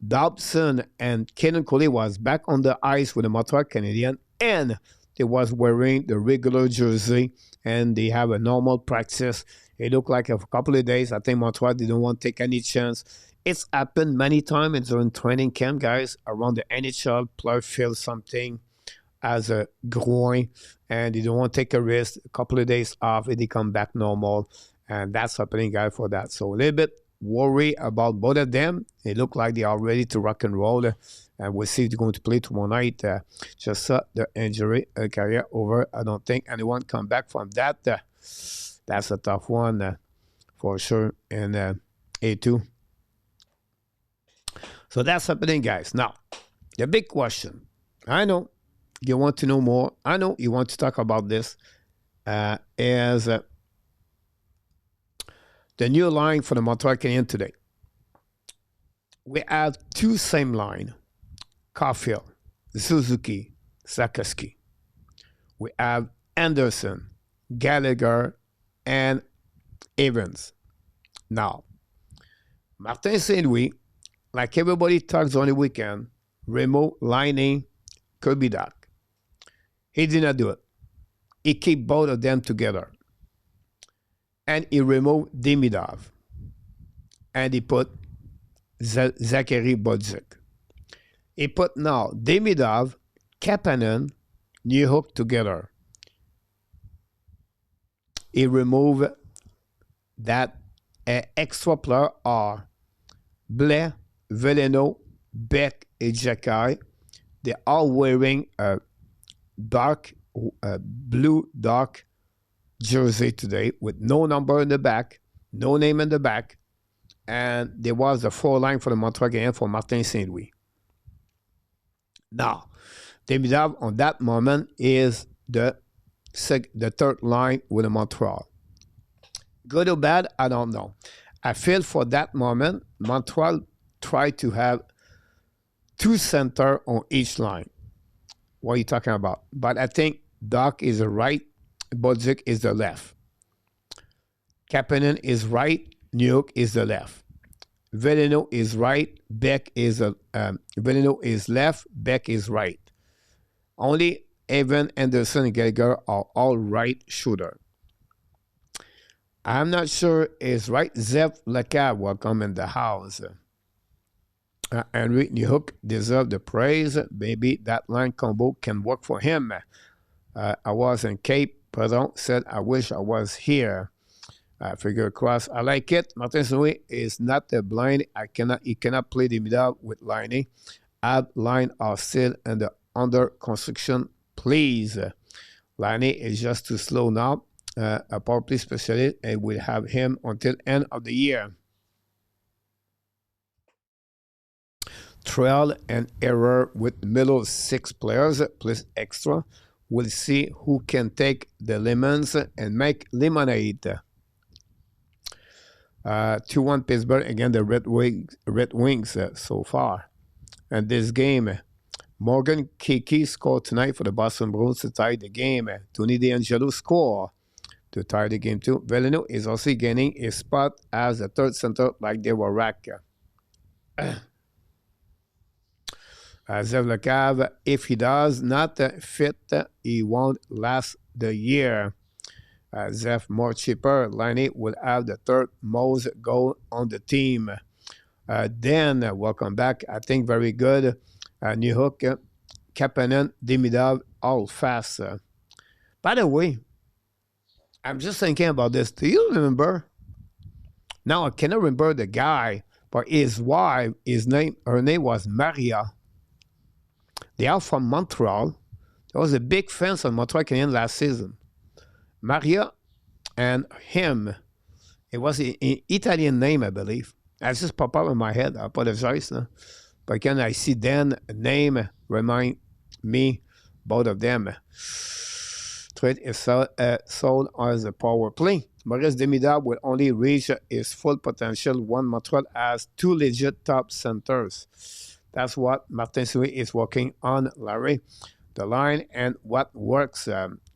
Dobson and Kenan Coley was back on the ice with the Montreal Canadiens, and they was wearing the regular jersey, and they have a normal practice. It looked like a couple of days. I think Montreal didn't want to take any chance. It's happened many times during training camp, guys, around the NHL. Player feels something as a groin, and they don't want to take a risk. A couple of days off, and they come back normal, and that's happening, guys, for that. So a little bit worry about both of them. They look like they are ready to rock and roll, and we'll see if they're going to play tomorrow night. Just the injury career over. I don't think anyone come back from that. That's a tough one for sure in A2. So that's happening, guys. Now, the big question. I know you want to know more. I know you want to talk about this. Is the new line for the Montreal Canadiens today. We have two same line. Caulfield, Suzuki, Sakaski. We have Anderson, Gallagher, and Evans. Now, Martin St. Louis, like everybody talks on the weekend, Remo, Lining, could be that. He did not do it. He kept both of them together. And he removed Demidov. And he put Zachary Bodzik. He put now Demidov, Kapanen, New Hook together. He removed that extra player are Blais, Veleno, Beck, and Jacky. They're all wearing a blue dark jersey today with no number in the back, no name in the back, and there was the 4 line for the Montreal Canadiens for Martin St. Louis. Now, Demidov on that moment is the third line with the Montreal. Good or bad, I don't know. I feel for that moment, Montreal tried to have 2 center on each line. What are you talking about? But I think Doc is the right, Bodzik is the left. Kapanen is right, Nuke is the left. Veleno is right, Beck is Veleno is left, Beck is right. Only Evan, Anderson, and Gallagher are all right shooter. I'm not sure is right. Zev Laka, welcome in the house. Henry Nihuk deserve the praise. Maybe that line combo can work for him. I was in Cape. Pardon said, I wish I was here. Figure cross. I like it. Martin Louis is not blind. He cannot play Demidov with lining. Add line are still under construction. Please. Liney is just too slow now. A power play specialist, and will have him until end of the year. Trial and error with middle 6 players plus extra. We'll see who can take the lemons and make lemonade. 2-1 Pittsburgh against the Red Wings so far. And this game, Morgan Kiki scored tonight for the Boston Bruins to tie the game. Tony DeAngelo scored to tie the game too. Veleno is also gaining a spot as a third center like they were racked. Zev Lekav, if he does not fit, he won't last the year. Zev more cheaper. Liney will have the third most goal on the team. Dan, welcome back. I think very good. New Hook, Kapanen, Demidov, all fast. By the way, I'm just thinking about this. Do you remember? Now I cannot remember the guy, but his wife, her name was Maria. They are from Montreal. There was a big fence on Montreal Canadiens last season. Maria and him, it was an Italian name, I believe. I just popped up in my head. I apologize. But again, I see Dan name, remind me, both of them. Trade is sold as a power play. Maurice Demidov will only reach his full potential when Montreal has 2 legit top centers. That's what Martin Louis is working on, Larry. The line and what works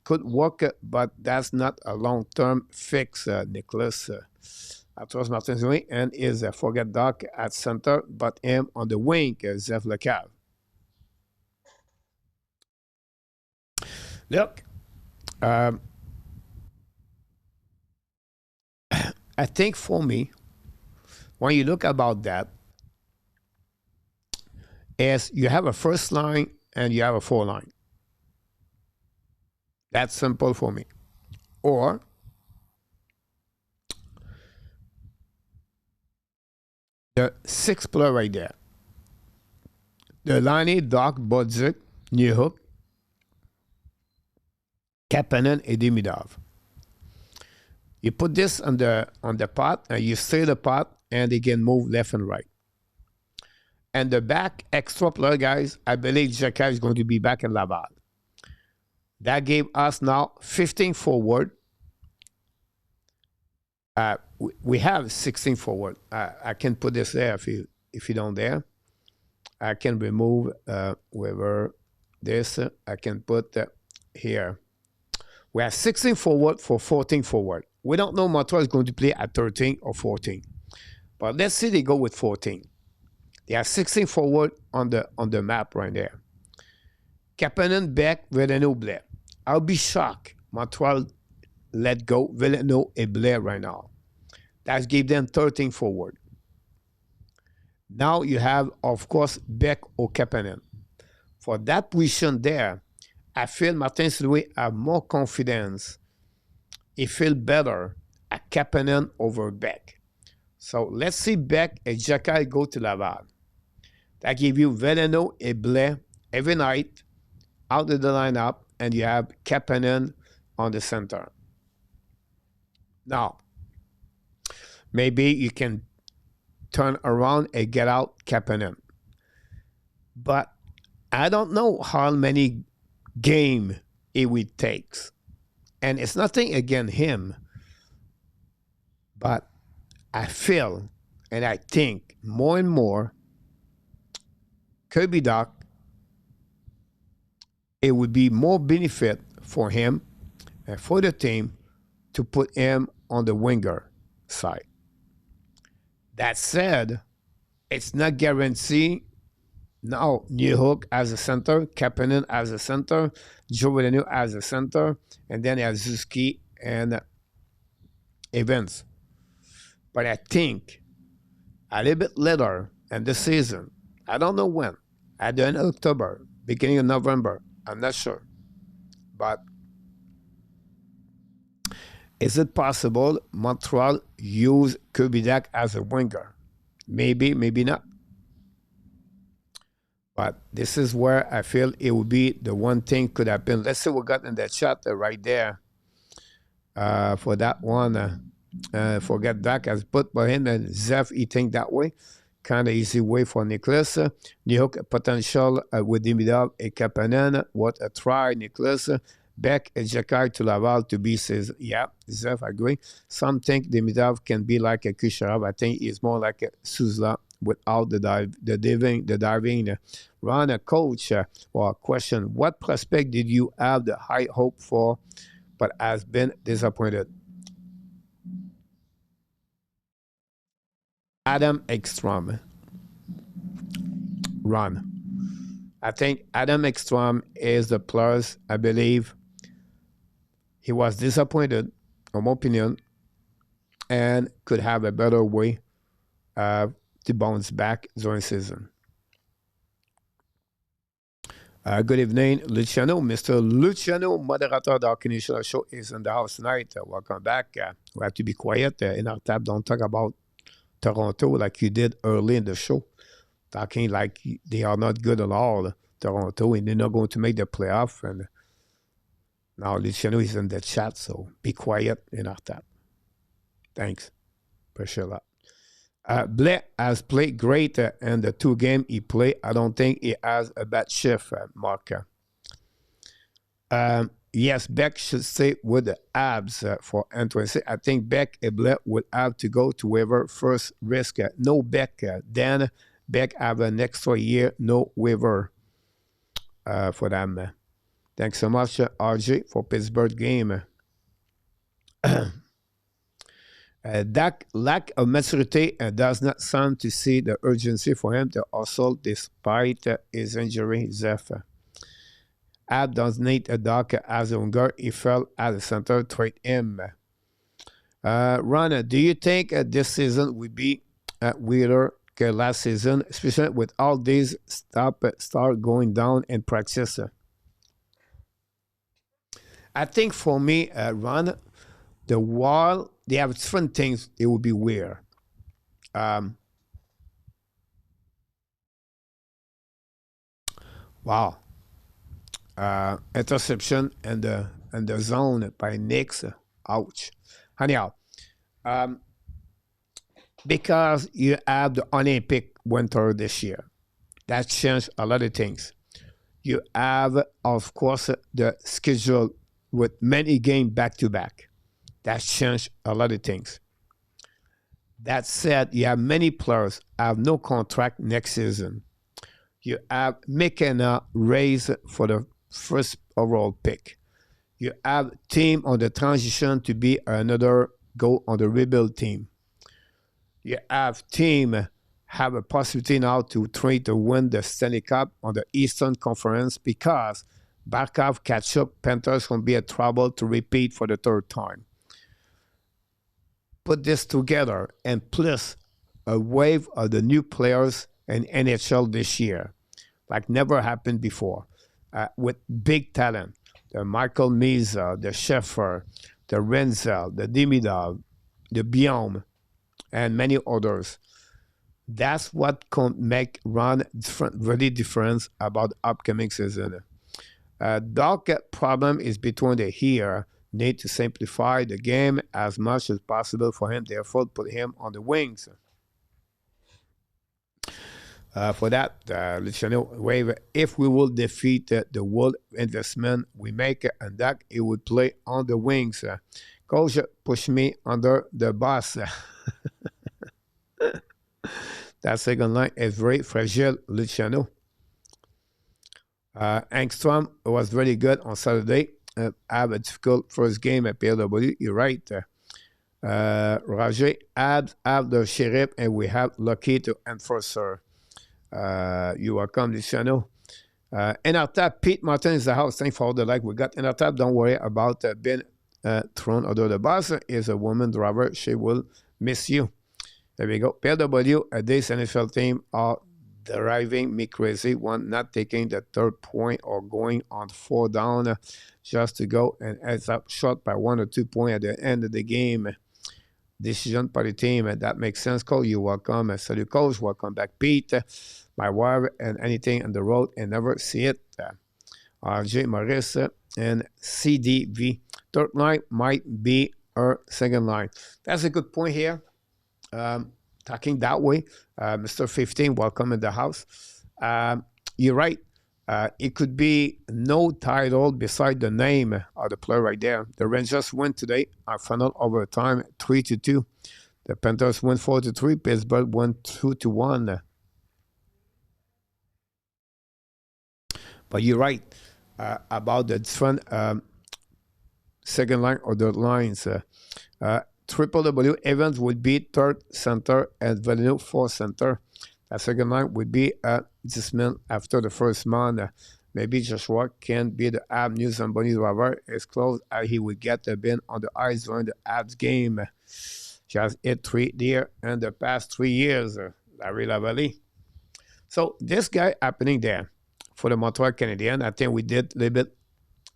could work, but that's not a long-term fix, Nicholas. I trust Martin Louis and is a forget Doc at center, but him on the wing, Zev Lecav. Look, I think for me, when you look about that, is you have a first line and you have a 4 line. That's simple for me. Or the 6th player right there. The Liney, Doc, Bodzik, Newhook, Kapanen, and Demidov. You put this on the pot, and you stir the pot, and they can move left and right. And the back extra player, guys, I believe Jacques is going to be back in Laval. That gave us now 15 forward. We have 16 forward. I can put this there if you don't dare. I can remove wherever this. I can put here. We have 16 forward for 14 forward. We don't know Montreal is going to play at 13 or 14. But let's see they go with 14. They have 16 forward on the map right there. Kapanen, Beck, Veleno, Blair. I'll be shocked Montreal let go Veleno and Blair right now. That gave them 13 forward. Now you have, of course, Beck or Kapanen. For that position there, I feel Martin Louis have more confidence. He feels better at Kapanen over Beck. So let's see Beck and Jacques go to Laval. That gives you Veleno and Blair every night out of the lineup, and you have Kapanen on the center. Now, maybe you can turn around and get out Kapanen. But I don't know how many games it will take. And it's nothing against him. But I feel and I think more and more Kirby Doc, it would be more benefit for him and for the team to put him on the winger side. That said, it's not guaranteed. Now, New Hook as a center, Kapanen as a center, Joe as a center, and then Azuski and Evans. But I think a little bit later in the season, I don't know when, at the end of October, beginning of November, I'm not sure. But is it possible Montreal use Kubidak as a winger? Maybe, maybe not. But this is where I feel it would be the one thing could happen. Let's see what got in that shot right there for that one. Forget that as put by him and Zef eating that way. Kind of easy way for Nicholas. New Hook potential with Demidov and Kapanen. What a try, Nicholas. Beck and Jakai to Laval to be says, yeah, Zef agree. Some think Demidov can be like a Kucherov. I think he's more like a Suzla without the diving. Ron, a coach, or a question, what prospect did you have the high hope for but has been disappointed? Adam Ekstrom. Ron. I think Adam Ekstrom is the plus, I believe. He was disappointed, in my opinion, and could have a better way to bounce back during season. Good evening, Luciano. Mr. Luciano, moderator of the Hockey Show, is in the house tonight. Welcome back. We have to be quiet in our tab. Don't talk about Toronto like you did early in the show. Talking like they are not good at all, Toronto, and they're not going to make the playoff. And now Luciano is in the chat, so be quiet in our tab. Thanks. Appreciate that. Blais has played great in the 2 games he played. I don't think he has a bad shift, Mark. Yes, Beck should stay with the Habs for N26. I think Beck and Blais would have to go to waiver first risk. No Beck. Then Beck have an extra year, no waiver for them. Thanks so much, RJ, for Pittsburgh game. That lack of maturity does not sound to see the urgency for him to assault despite his injury. Zeph. Ab does need a Doc as a winger. He fell at the center. Trade him. Ron, do you think this season will be weirder than last season, especially with all these start going down in practice? I think for me, Ron, the wall, they have different things. It would be weird. Wow. Interception and the zone by Knicks. Ouch. Anyhow, because you have the Olympic winter this year, that changed a lot of things. You have, of course, the schedule with many games back to back. That changed a lot of things. That said, you have many players have no contract next season. You have McKenna raised for the first overall pick. You have team on the transition to be another go on the rebuild team. You have team have a possibility now to try to win the Stanley Cup on the Eastern Conference because Barkov catch up. Panthers will be a trouble to repeat for the 3rd time. Put this together and plus a wave of the new players in NHL this year, like never happened before, with big talent. The Michael Meza, the Sheffer, the Renzel, the Demidov, the Biome, and many others. That's what can make Ron really different about the upcoming season. Doc problem is between the here. Need to simplify the game as much as possible for him, therefore put him on the wings. For that, Luciano wave, if we will defeat the world investment we make and that it would play on the wings. Coach, push me under the bus. That second line is very fragile, Luciano. Angstrom was very good on Saturday. Have a difficult first game at PLW. You're right. Roger, Habs have the sheriff, and we have Lucky to enforcer. You're welcome, Luciano. In our tab, Pete Martin is the house. Thanks for all the like we got. In our tab, don't worry about being thrown under the bus. Is a woman driver. She will miss you. There we go. PW, this NFL team are driving me crazy. One, not taking the third point or going on 4 down just to go and ends up short by 1 or 2 points at the end of the game. Decision by the team, and that makes sense. Cole, you're welcome. Salut, coach. Welcome back, Pete. My wife and anything on the road and never see it. RJ Maurice and CDV. Third line might be our second line. That's a good point here. Talking that way, Mr. 15, welcome in the house. You're right. It could be no title beside the name of the player right there. The Rangers win today. Our final overtime 3-2. The Panthers win 4-3. Pittsburgh won 2-1. But you're right about the different second line or the lines. Triple W Evans would be third center and Villeneuve fourth center. The second line would be this man after the first month. Maybe Joshua can be the Habs news and Bonnie driver as close as he would get the bin on the ice during the Habs game. She has hit 3 there in the past 3 years. Larry Lavallee. So this guy happening there for the Montreal Canadiens. I think we did a little bit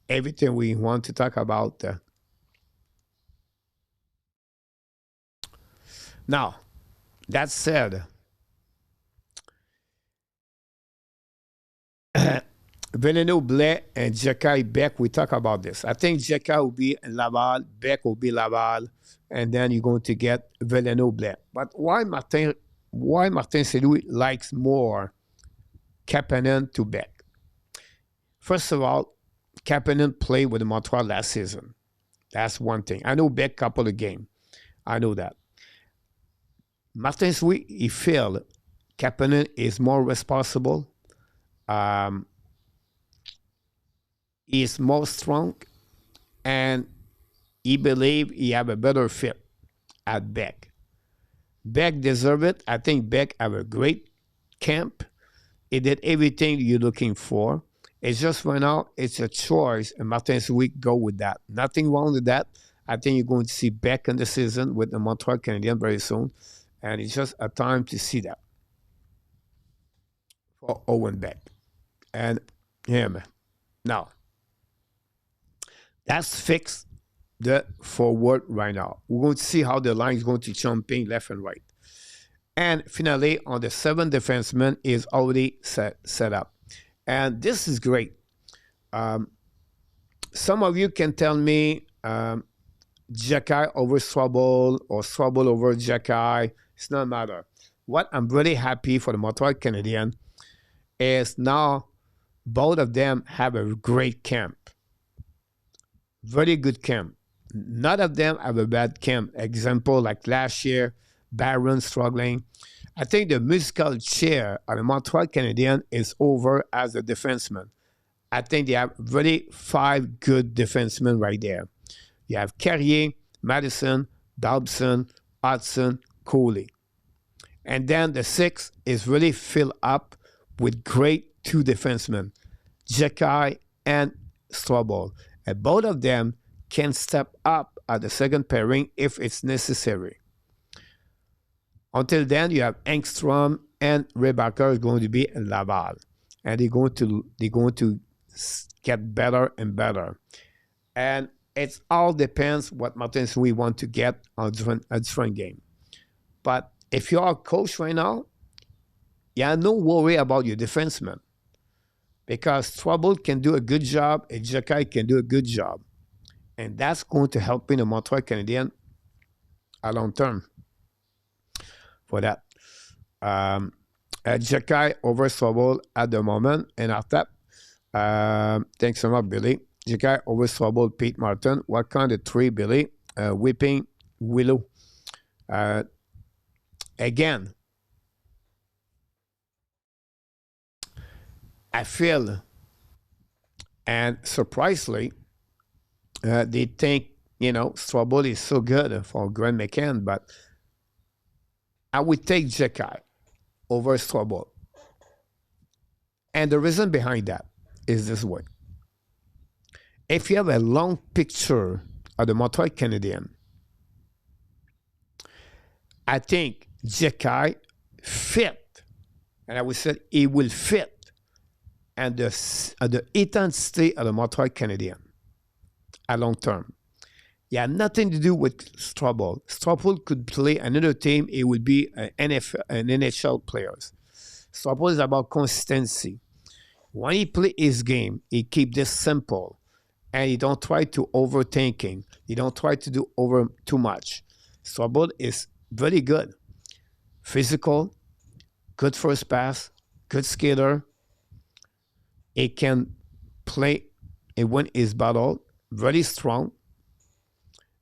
everything we want to talk about. Now, that said, Villeneuve, Blais, and Jekai Beck, we talk about this. I think Jekai will be Laval, Beck will be Laval, and then you're going to get Villeneuve, Blais. But why Martin Saint-Louis likes more Kapanen to Beck? First of all, Kapanen played with Montreal last season. That's one thing. I know Beck couple of games. I know that. Martin Saint-Louis, he feel Kapanen is more responsible. He is more strong, and he believe he have a better fit at Beck. Beck deserve it. I think Beck have a great camp. He did everything you're looking for. It's just right now, it's a choice, and Martin Saint-Louis go with that. Nothing wrong with that. I think you're going to see Beck in the season with the Montreal Canadiens very soon, and it's just a time to see that for Owen Beck and him. Now, that's fixed the forward right now. We're going to see how the line is going to jumping left and right. And finally, on the 7th defenseman is already set up. And this is great. Some of you can tell me Jekai over Swabble or Swabble over Jekai. It's not matter. What I'm really happy for the Montreal Canadiens is now both of them have a great camp. Very good camp. None of them have a bad camp. Example, like last year, Barron struggling. I think the musical chair of the Montreal Canadiens is over as a defenseman. I think they have really 5 good defensemen right there. You have Carrier, Madison, Dobson, Hudson, Cooley. And then the 6 is really filled up with great 2 defensemen, Jekai and Strobel. And both of them can step up at the second pairing if it's necessary. Until then, you have Engstrom and Rebacker is going to be in Laval. And they're going to get better and better. And it all depends what Martin Saint-Louis want to get on a different game. But if you're a coach right now, you have no worry about your defenseman. Because Trouble can do a good job and Jekai can do a good job. And that's going to help in the Montreal Canadiens a long term for that. Jekai over Trouble at the moment. And after that, thanks so much, Billy. Jekai over Trouble, Pete Martin. What kind of 3, Billy? Whipping Willow. Again, I feel, and surprisingly, they think Strawball is so good for Grand McCann, but I would take Jekai over Strawball. And the reason behind that is this way. If you have a long picture of the Montreal Canadiens, I think Jekai fit, and I would say he will fit, and the intensity of the Montreal Canadiens at long term. It had nothing to do with Strawball. Strawball could play another team. It would be an NHL players. Strawball is about consistency. When he play his game, he keep this simple, and he don't try to overthinking. He don't try to do over too much. Strawball is very good, physical, good first pass, good skater. He can play and win his battle, very strong,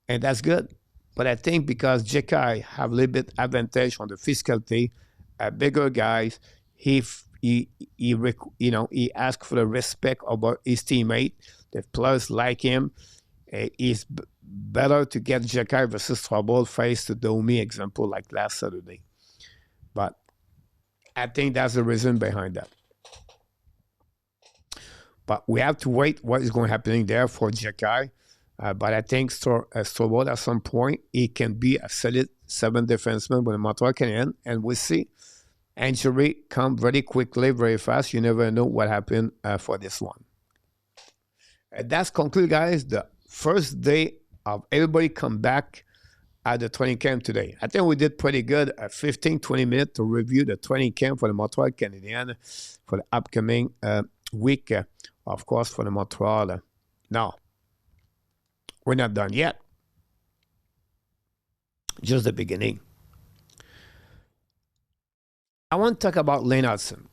and that's good. But I think because Jekai have a little bit advantage on the physicality, bigger guys, he asks for the respect about his teammate. The players like him. It's better to get Jekai versus Strawball face to Domi example like last Saturday. But I think that's the reason behind that. But we have to wait what is going to happen there for Jekai. But I think Strawball at some point, he can be a solid 7 defenseman with a Montreal Canadiens, and we'll see. Injury come very quickly, very fast. You never know what happened for this one. And that's conclude, guys, the first day of everybody come back at the training camp today. I think we did pretty good, 15, 20 minutes to review the training camp for the Montreal Canadiens for the upcoming week, of course, for the Montreal. Now, we're not done yet. Just the beginning. I want to talk about Lane Hudson.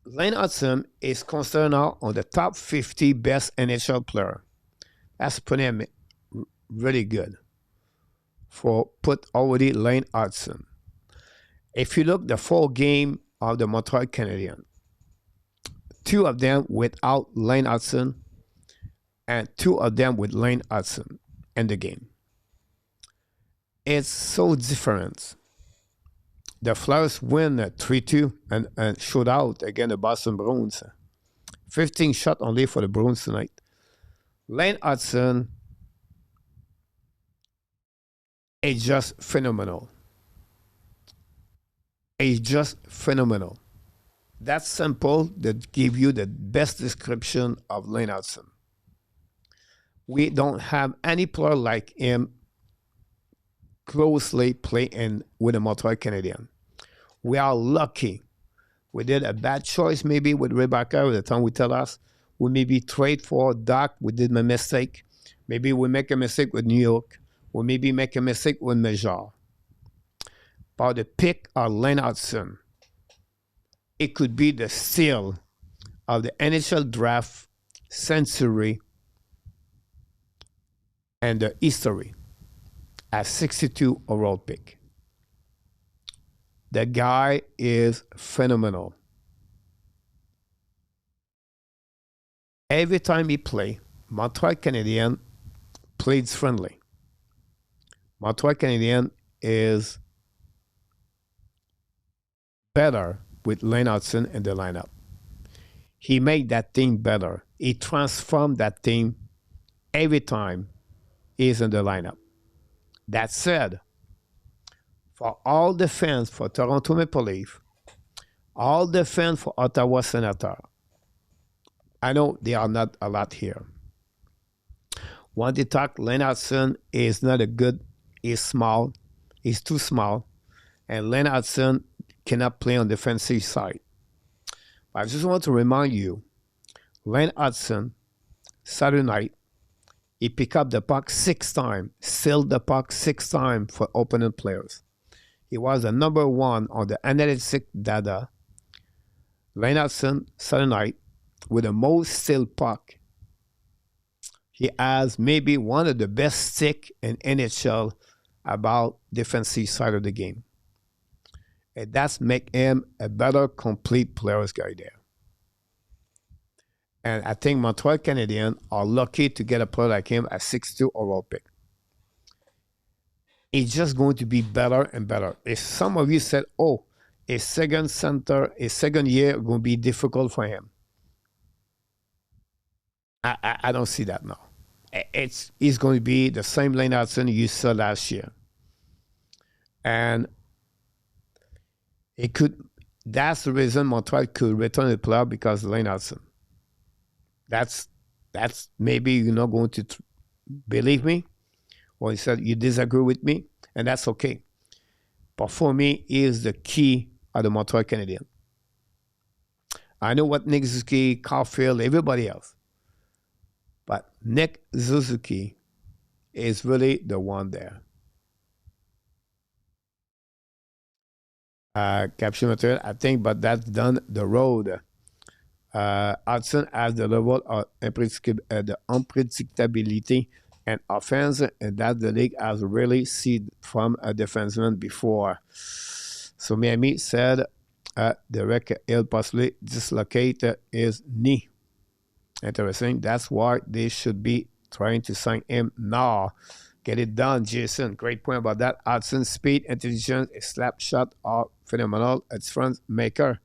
Lane Hudson is considered now on the top 50 best NHL player. That's pretty really good for put already Lane Hudson. If you look the 4 game of the Montreal Canadiens, 2 of them without Lane Hudson and 2 of them with Lane Hudson in the game. It's so different. The Flyers win 3-2 and shootout against the Boston Bruins. 15 shots only for the Bruins tonight. Lane Hudson is just phenomenal. He's just phenomenal. That's simple that give you the best description of Lane Hudson. We don't have any player like him closely playing with the Montreal Canadiens. We are lucky. We did a bad choice maybe with Rebecca at the time we tell us. We maybe trade for Doc. We did a mistake. Maybe we make a mistake with New York. We maybe make a mistake with Major. But the pick of Lane Hudson, it could be the steal of the NHL draft century and the history at 62 overall pick. The guy is phenomenal. Every time he plays, Montreal Canadiens plays friendly. Montreal Canadiens is better with Lane Hudson in the lineup. He made that team better. He transformed that team every time he's in the lineup. That said, for all the fans for Toronto Maple Leaf, all the fans for Ottawa Senator, I know they are not a lot here. When they talk, Lane Hudson is not a good, he's small, he's too small, and Lane Hudson cannot play on the defensive side. But I just want to remind you, Lane Hudson, Saturday night, he picked up the puck 6 times, sealed the puck 6 times for opponent players. He was the number 1 on the analytic data. Lane Hudson, Saturday night, with the most sealed puck. He has maybe one of the best stick in NHL about defensive side of the game. And that's make him a better complete players guy there. And I think Montreal Canadiens are lucky to get a player like him at 6'2" overall pick. It's just going to be better and better. If some of you said, oh, a second center, a second year going to be difficult for him, I don't see that now. It's going to be the same Lane Hudson you saw last year. And it could, that's the reason Montreal could return the player, because Lane Hudson. That's maybe you're not going to believe me, or you said you disagree with me, and that's okay. But for me, he is the key of the Montreal Canadiens. I know what Nick Suzuki, Caulfield, everybody else, but Nick Suzuki is really the one there. Caption material, I think, but that's done the road. Hudson has the level of the unpredictability and offense, and that the league has really seen from a defenseman before. So Miami said Derek Hill possibly dislocate his knee. Interesting. That's why they should be trying to sign him now. Get it done, Jason. Great point about that. Hudson's speed, intelligence, a slap shot are phenomenal. It's front maker.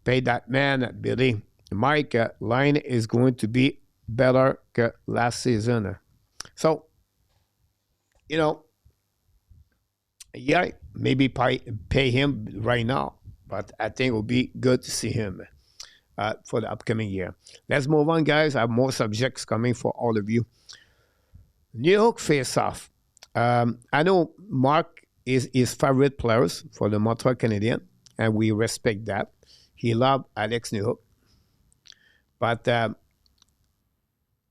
Pay that man, Billy. Mike, line is going to be better than last season. So, yeah, maybe pay him right now, but I think it will be good to see him for the upcoming year. Let's move on, guys. I have more subjects coming for all of you. New York face-off. I know Mark is his favorite players for the Montreal Canadiens, and we respect that. He loved Alex Newhook. But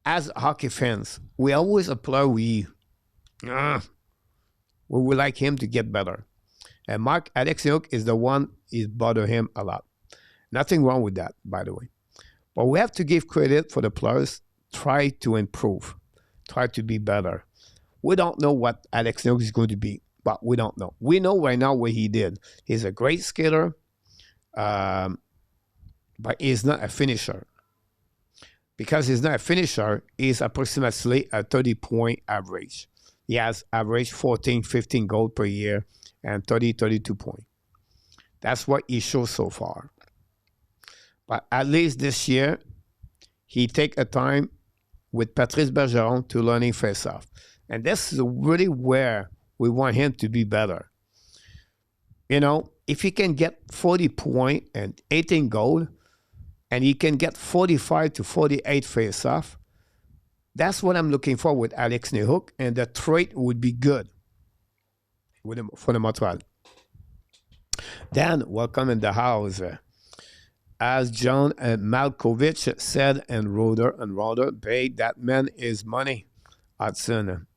as hockey fans, we always applaud we would like him to get better. And Alex Newhook is the one is bother him a lot. Nothing wrong with that, by the way. But we have to give credit for the players. Try to improve. Try to be better. We don't know what Alex Newhook is going to be, but we don't know. We know right now what he did. He's a great skater, but he's not a finisher. Because he's not a finisher, he's approximately a 30-point average. He has averaged 14, 15 goals per year and 30, 32 points. That's what he shows so far. But at least this year, he take a time with Patrice Bergeron to learning face-off. And this is really where we want him to be better. If he can get 40 points and 18 goals, and he can get 45 to 48 face-off, that's what I'm looking for with Alex Newhook, and the trade would be good for the Montreal. Dan, welcome in the house. As John Malkovich said, and Roder paid that man his money. Hudson.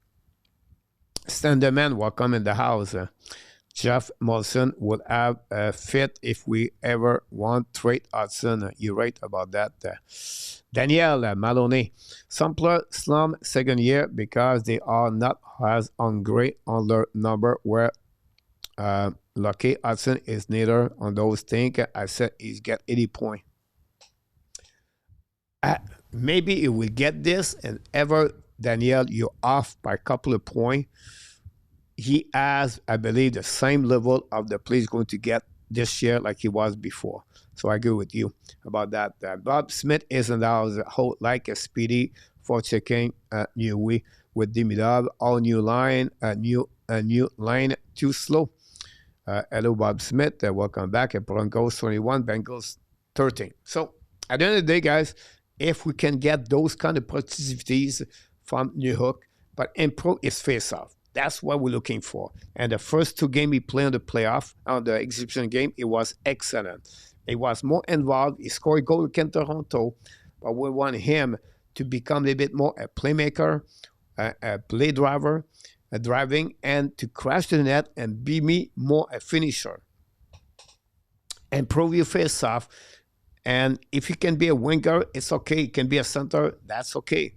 Standerman, welcome in the house. Jeff Molson would have a fit if we ever want trade Hudson. You're right about that. Danielle Maloney. Some players slum second year because they are not as hungry on their number where Lucky Hudson is neither on those things. I said he's got 80 points. Maybe he will get this, and ever, Danielle, you're off by a couple of points. He has, I believe, the same level of the play he's going to get this year like he was before. So I agree with you about that. Bob Smith isn't like a speedy for checking new way with Demidov. All new line, new line too slow. Hello, Bob Smith. Welcome back at Broncos 21, Bengals 13. So at the end of the day, guys, if we can get those kind of positivities from Newhook, but improve his face-off. That's what we're looking for. And the first two games he played on the playoff, on the exhibition game, it was excellent. He was more involved. He scored a goal against Toronto, but we want him to become a little bit more a playmaker, a play driver, a driving, and to crash the net and be more a finisher. Improve your face-off. And if he can be a winger, it's okay. He can be a center, that's okay.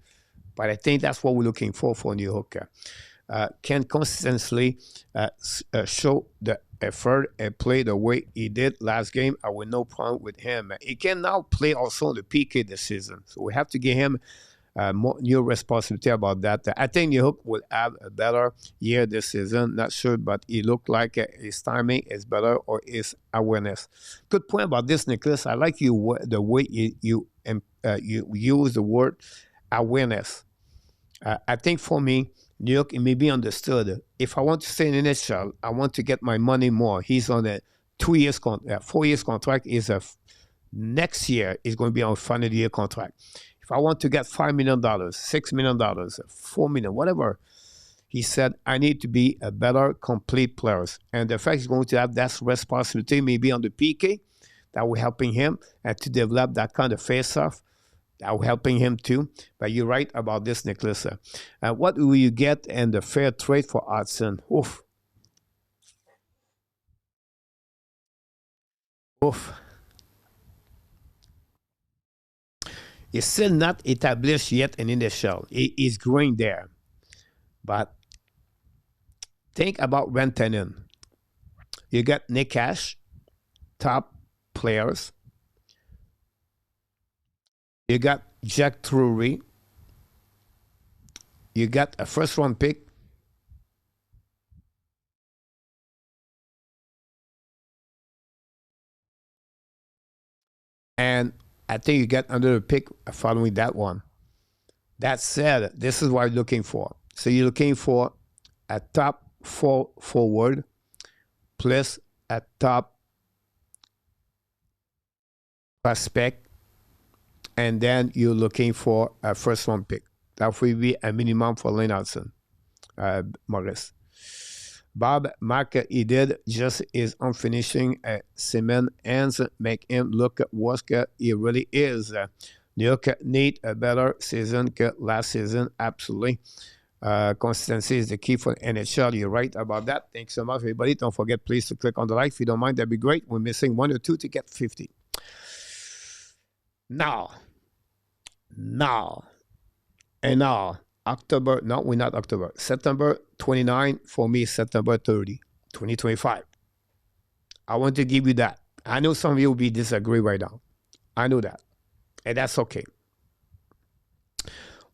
But I think that's what we're looking for Newhook. can consistently show the effort and play the way he did last game, I will no problem with him. He can now play also on the PK this season. So we have to give him more new responsibility about that. I think New Hope will have a better year this season. Not sure, but he looked like his timing is better or his awareness. Good point about this, Nicholas. I like you the way you use the word awareness. I think for me, New York, it may be understood. If I want to stay in NHL, I want to get my money more. He's on a 2 years 4 years contract. Next year is going to be on a final year contract. If I want to get $5 million, $6 million, $4 million, whatever, he said, I need to be a better complete player. And the fact he's going to have that responsibility maybe on the PK, that will helping him and to develop that kind of face-off. That will helping him too. But you're right about this, Nicholas. What will you get in the fair trade for Hudson? Oof. Oof. He's still not established yet in NHL. He is growing there. But think about Rantanen. You got Nick Cash, top players. You got Jack Drury. You got a first-round pick. And I think you get another pick following that one. That said, this is what you're looking for. So you're looking for a top forward plus a top prospect, and then you're looking for a first-round pick. That will be a minimum for Lane Hudson, Maurice. Bob Mark, he did just his on finishing cement ends make him look at what he really is. New York need a better season than last season, absolutely. Consistency is the key for NHL. You're right about that. Thanks so much, everybody. Don't forget, please, to click on the like. If you don't mind, that'd be great. We're missing 1 or 2 to get 50. Now, October, no, we're not October. September 29, for me, September 30, 2025. I want to give you that. I know some of you will be disagree right now. I know that. And that's okay.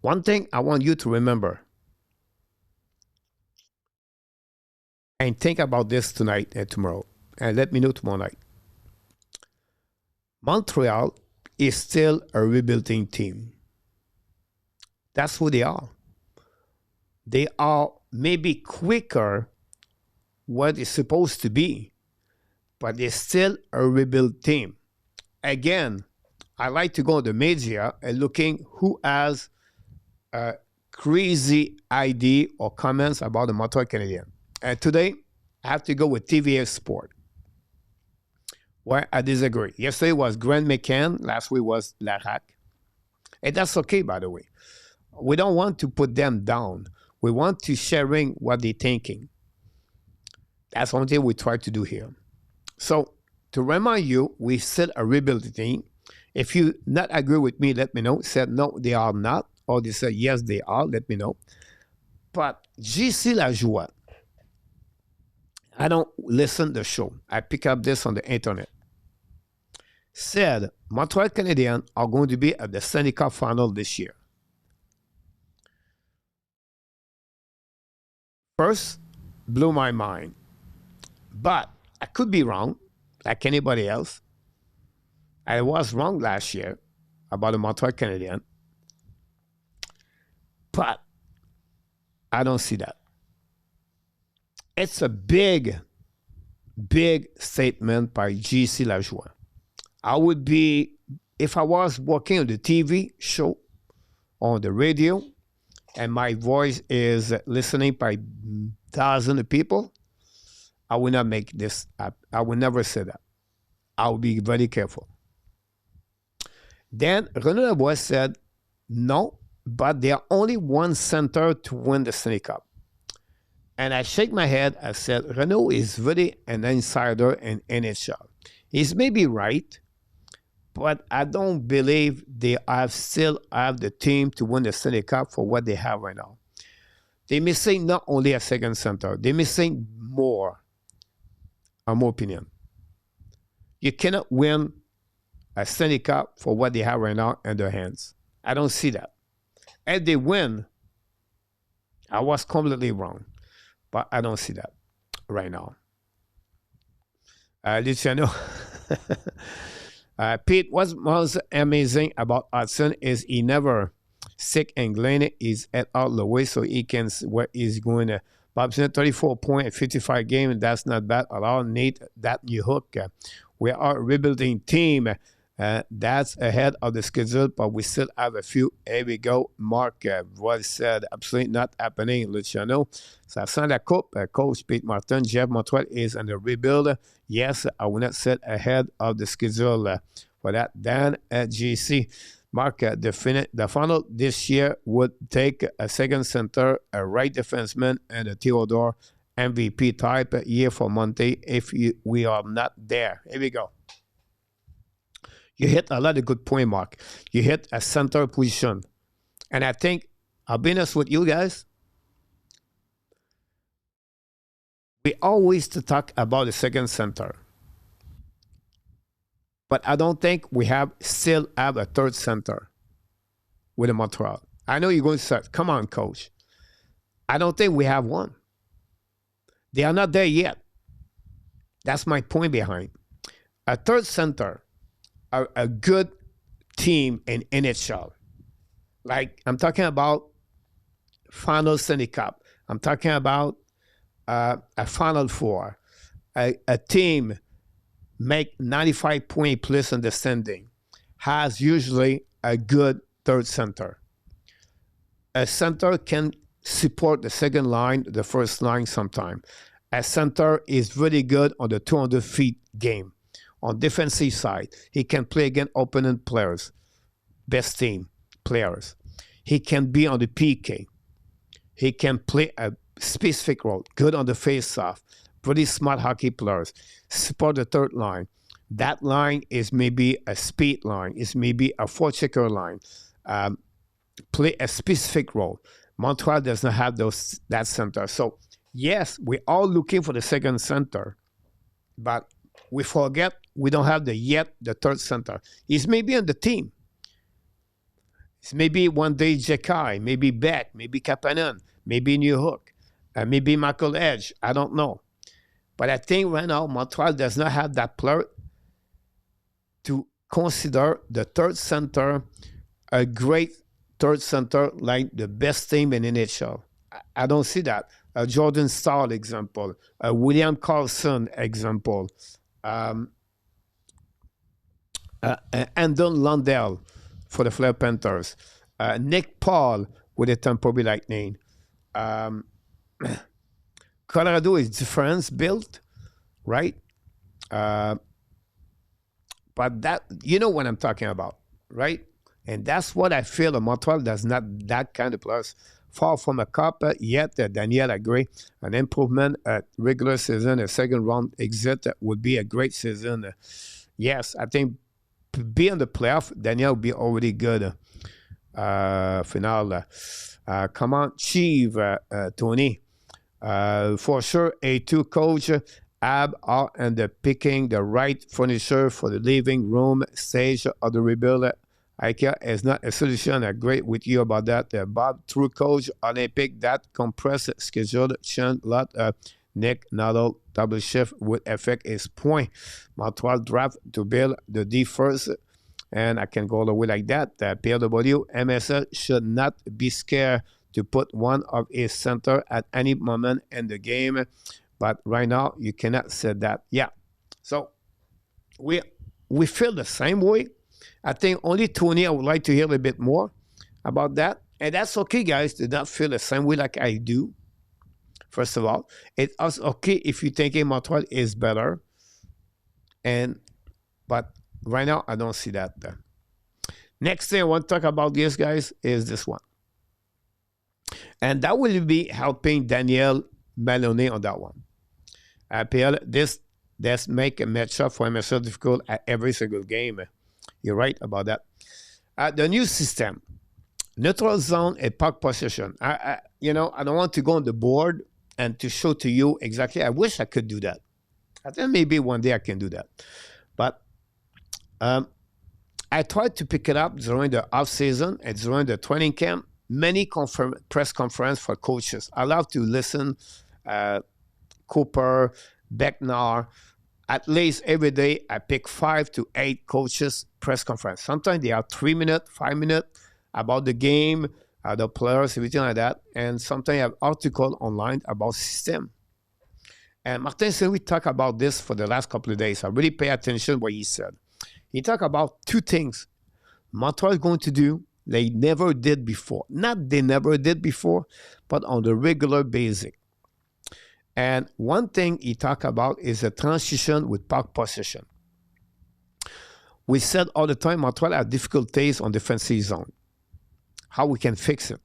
One thing I want you to remember, and think about this tonight and tomorrow, and let me know tomorrow night. Montreal is still a rebuilding team. That's who they are. They are maybe quicker what it's supposed to be, but they're still a rebuild team. Again, I like to go to the media and looking who has a crazy idea or comments about the Montreal Canadiens. And today, I have to go with TVA Sport, where I disagree. Yesterday was Grant McCann. Last week was Larac. And that's okay, by the way. We don't want to put them down. We want to sharing what they're thinking. That's one thing we try to do here. So, to remind you, we still a rebuilding team. If you not agree with me, let me know. Said no, they are not. Or they said yes, they are. Let me know. But JC Lajoie, I don't listen to the show. I pick up this on the internet. Said Montreal Canadiens are going to be at the Stanley Cup final this year. First, blew my mind. But I could be wrong, like anybody else. I was wrong last year about the Montreal Canadiens. But I don't see that. It's a big, big statement by JC Lajoie. I would be, if I was working on the TV show, on the radio, and my voice is listening by thousands of people, I will not make this up. I will never say that. I will be very careful. Then Renaud Lavoie said, no, but there are only one center to win the Stanley Cup. And I shake my head. I said, Renaud is really an insider in NHL. He's maybe right, but I don't believe they still have the team to win the Stanley Cup for what they have right now. They're missing not only a second center, they're missing more, in my opinion. You cannot win a Stanley Cup for what they have right now in their hands. I don't see that. If they win, I was completely wrong, but I don't see that right now. Luciano, Pete, what's most amazing about Hudson is he never sick and Glenn is out of the way so he can see where he's going. Bob said 34 points, 55 games. That's not bad at all. Need that new hook. We are a rebuilding team. That's ahead of the schedule, but we still have a few. Here we go. Mark was said, absolutely not happening, Luciano. Ça sent la coupe. Coach Pete Martin, Jeff Montreal is in the rebuild. Yes, I will not set ahead of the schedule for that. Dan at GC. Mark, the final this year would take a second center, a right defenseman, and a Theodore MVP type year for Monte if we are not there. Here we go. You hit a lot of good point, Mark. You hit a center position. And I think, I'll be honest with you guys, we always talk about the second center. But I don't think we still have a third center with the Montreal. I know you're going to say, come on, coach. I don't think we have one. They are not there yet. That's my point behind. A third center, a good team in NHL. Like, I'm talking about Final Stanley Cup. I'm talking about a Final Four. A team make 95 point plus in the standing has usually a good third center. A center can support the second line, the first line sometime. A center is really good on the 200 feet game. On defensive side, he can play against opponent players, best team players. He can be on the PK. He can play a specific role, good on the face-off, pretty smart hockey players. Support the third line. That line is maybe a speed line. It's maybe a forechecker line. Play a specific role. Montreal does not have that center. So, yes, we're all looking for the second center, but we forget we don't have the third center. He's maybe on the team. It's maybe one day Jekai, maybe Beck, maybe Kapanen, maybe New Hook, maybe Michael Edge. I don't know. But I think right now Montreal does not have that player to consider the third center a great third center like the best team in NHL. I don't see that. A Jordan Stahl example, a William Carlson example, Andon Lundell for the Fleur Panthers, Nick Paul with the Tampa Bay Lightning. Colorado is different built, right? But that, you know what I'm talking about, right? And that's what I feel Montreal does not that kind of players. Far from a cup yet, Daniel agree. An improvement at regular season, a second round exit would be a great season. Yes, I think be in the playoff, Daniel will be already good. Final. Come on, Chief, Tony. For sure, A2 coach, Ab are and the picking the right furniture for the living room stage of the rebuild. IKEA is not a solution. I agree with you about that. Bob, true coach, Olympic, that compressed schedule, Chan, lot, Nick, Nadal, double shift would affect his point. Montreal draft to build the D first, and I can go all the way like that. PLW, MSL should not be scared to put one of his center at any moment in the game. But right now, you cannot say that. Yeah. So we feel the same way. I think only Tony, I would like to hear a little bit more about that. And that's okay, guys, to not feel the same way like I do. First of all, it's also okay if you're thinking Montreal is better. But right now, I don't see that. Next thing I want to talk about this, guys, is this one. And that will be helping Daniel Maloney on that one. PL, this make a matchup for MSL difficult at every single game. You're right about that. The new system. Neutral zone and puck possession. I don't want to go on the board and to show to you exactly. I wish I could do that. I think maybe one day I can do that. But I tried to pick it up during the off season and during the training camp. Many press conference for coaches. I love to listen. Cooper, Becknar. At least every day, I pick 5 to 8 coaches press conference. Sometimes they have 3 minutes, 5 minutes about the game, the players, everything like that. And sometimes I have article online about system. And Martin said we talked about this for the last couple of days. I really pay attention to what he said. He talked about 2 things Montreal is going to do they never did before. Not they never did before, but on the regular basis. And one thing he talked about is the transition with puck possession. We said all the time Montreal have difficulties on defensive zone. How we can fix it.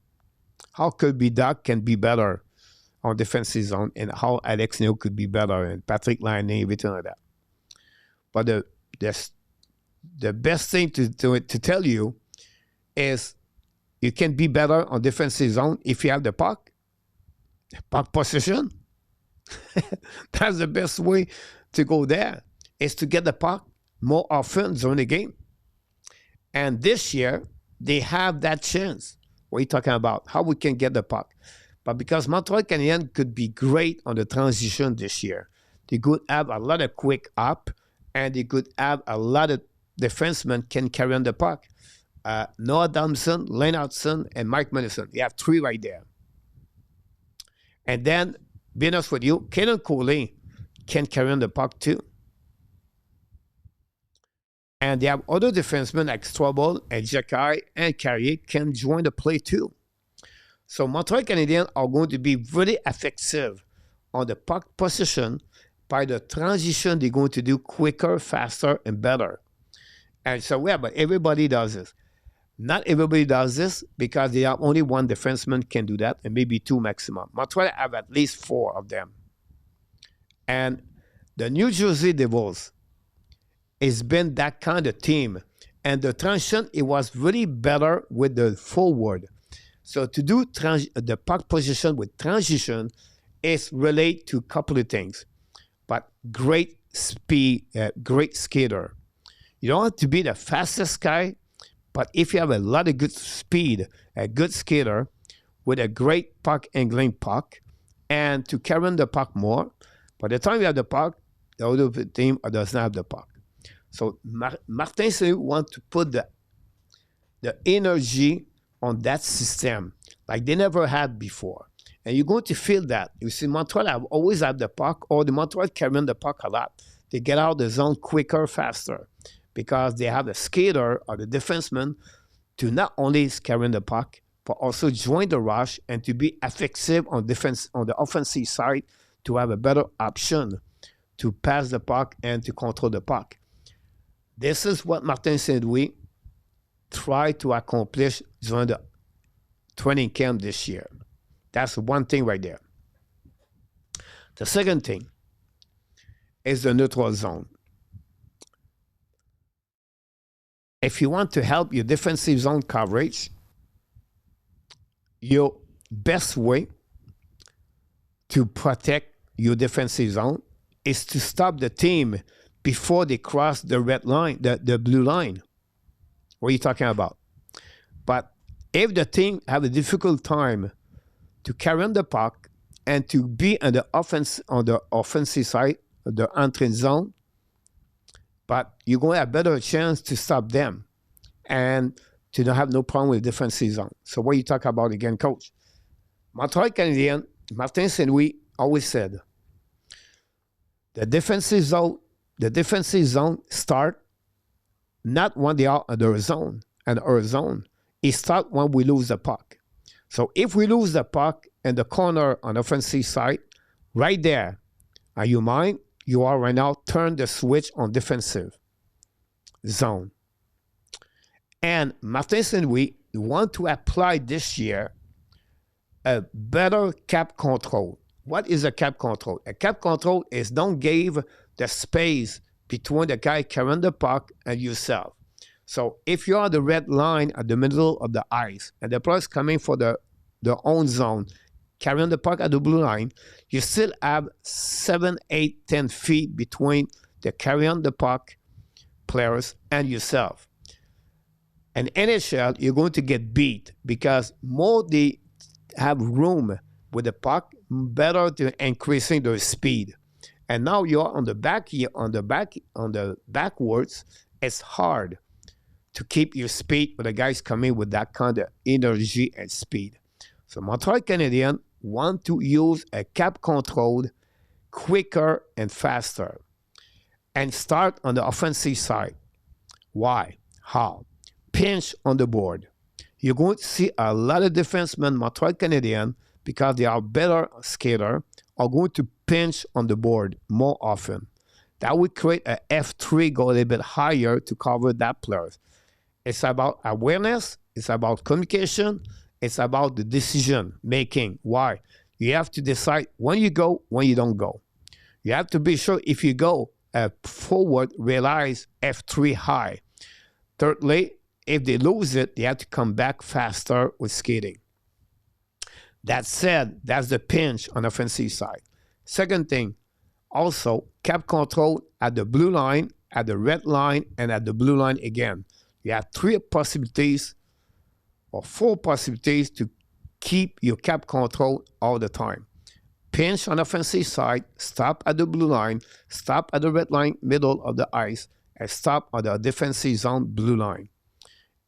How Kirby Doc can be better on defensive zone and how Alex Neil could be better and Patrick Laine, everything like that. But the best thing to tell you is you can be better on defensive zone if you have the puck possession. That's the best way to go there, is to get the puck more often during the game. And this year, they have that chance. What are you talking about? How we can get the puck. But because Montreal Canadiens could be great on the transition this year, they could have a lot of quick up, and they could have a lot of defensemen can carry on the puck. Noah Damson, Lane Hudson, and Mike Madison. You have 3 right there. And then, being honest with you, Kaden Coley can carry on the puck too. And they have other defensemen like Strobel and Jacky and Carrier can join the play too. So Montreal Canadiens are going to be very effective on the puck position by the transition they're going to do quicker, faster, and better. And so, yeah, but everybody does this. Not everybody does this because they have only 1 defenseman can do that and maybe 2 maximum. Montreal have at least 4 of them. And the New Jersey Devils has been that kind of team. And the transition, it was really better with the forward. So to do the puck position with transition is relate to a couple of things. But great speed, great skater. You don't have to be the fastest guy, but if you have a lot of good speed, a good skater with a great puck angling puck, and to carry on the puck more, by the time you have the puck, the other team does not have the puck. So Martin Saint wants to put the energy on that system like they never had before. And you're going to feel that. You see, Montreal have always had the puck, or the Montreal carry on the puck a lot. They get out of the zone quicker, faster, because they have a skater or the defenseman to not only carry the puck, but also join the rush and to be effective on defense on the offensive side to have a better option to pass the puck and to control the puck. This is what Martin Saint-Louis tried to accomplish during the training camp this year. That's one thing right there. The second thing is the neutral zone. If you want to help your defensive zone coverage, your best way to protect your defensive zone is to stop the team before they cross the red line, the blue line. What are you talking about? But if the team have a difficult time to carry on the puck and to be on the offensive side, the entry zone, but you're going to have a better chance to stop them and to not have no problem with defensive zone. So what you talk about again, coach? Montreal Canadiens, Martin Saint-Louis always said, the defensive zone start not when they are under a zone, and our zone. It starts when we lose the puck. So if we lose the puck in the corner on the offensive side, right there, are you mind? You are right now turn the switch on defensive zone. And Martin Saint-Louis want to apply this year a better cap control. What is a cap control? A cap control is don't give the space between the guy carrying the puck and yourself. So if you're on the red line at the middle of the ice and the player's coming for the own zone, carrying the puck at the blue line, you still have 7, 8, 10 feet between the carrying the puck players and yourself. And NHL, you're going to get beat because more they have room with the puck, better to increasing their speed. And now you're on the backwards. It's hard to keep your speed with the guys coming with that kind of energy and speed. So Montreal Canadiens want to use a cap controlled, quicker and faster, and start on the offensive side. Why? How? Pinch on the board. You're going to see a lot of defensemen, Montreal Canadiens, because they are better skater, are going to pinch on the board more often. That would create a F3, go a little bit higher to cover that player. It's about awareness. It's about communication. It's about the decision making. Why? You have to decide when you go, when you don't go. You have to be sure if you go forward, realize F3 high. Thirdly, if they lose it, they have to come back faster with skating. That said, that's the pinch on the offensive side. Second thing, also cap control at the blue line, at the red line, and at the blue line again. You have 3 possibilities or 4 possibilities to keep your cap control all the time. Pinch on the offensive side, stop at the blue line, stop at the red line, middle of the ice, and stop at the defensive zone blue line.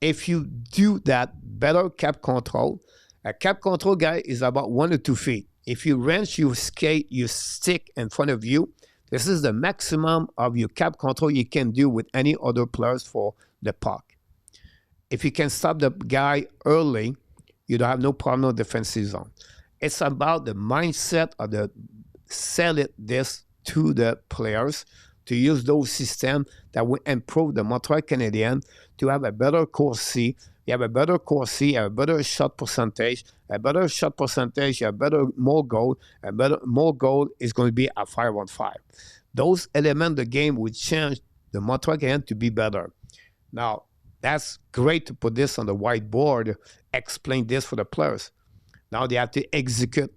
If you do that, better cap control. A cap control guy is about 1 or 2 feet. If you wrench your skate, your stick in front of you, this is the maximum of your cap control you can do with any other players for the puck. If you can stop the guy early, you don't have no problem with defensive zone. It's about the mindset of the sell it this to the players to use those systems that will improve the Montreal Canadiens to have a better Corsi. You have a better Corsi, you have a better shot percentage. A better shot percentage, you have better more goal. A better more goal is going to be a 5-on-5. Those elements of the game will change the Montreal Canadiens to be better. Now, that's great to put this on the whiteboard, explain this for the players. Now they have to execute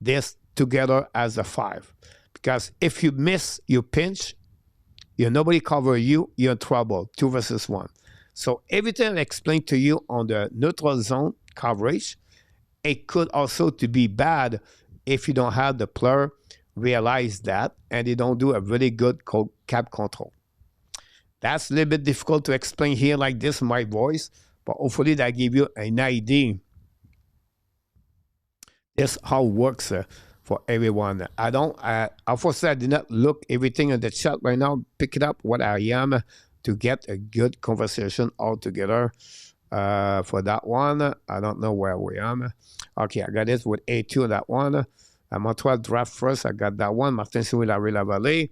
this together as a 5. Because if you miss your pinch, nobody cover you, you're in trouble, 2 versus 1. So everything I explained to you on the neutral zone coverage, it could also to be bad if you don't have the player realize that and they don't do a really good cap control. That's a little bit difficult to explain here like this in my voice, but hopefully that give you an idea. That's how it works for everyone. Unfortunately, I did not look everything in the chat right now, pick it up what I am to get a good conversation all together for that one. I don't know where we am. Okay, I got this with A2 on that one. Montreal draft first, I got that one. Martin Saint-Louis-la-Vallée.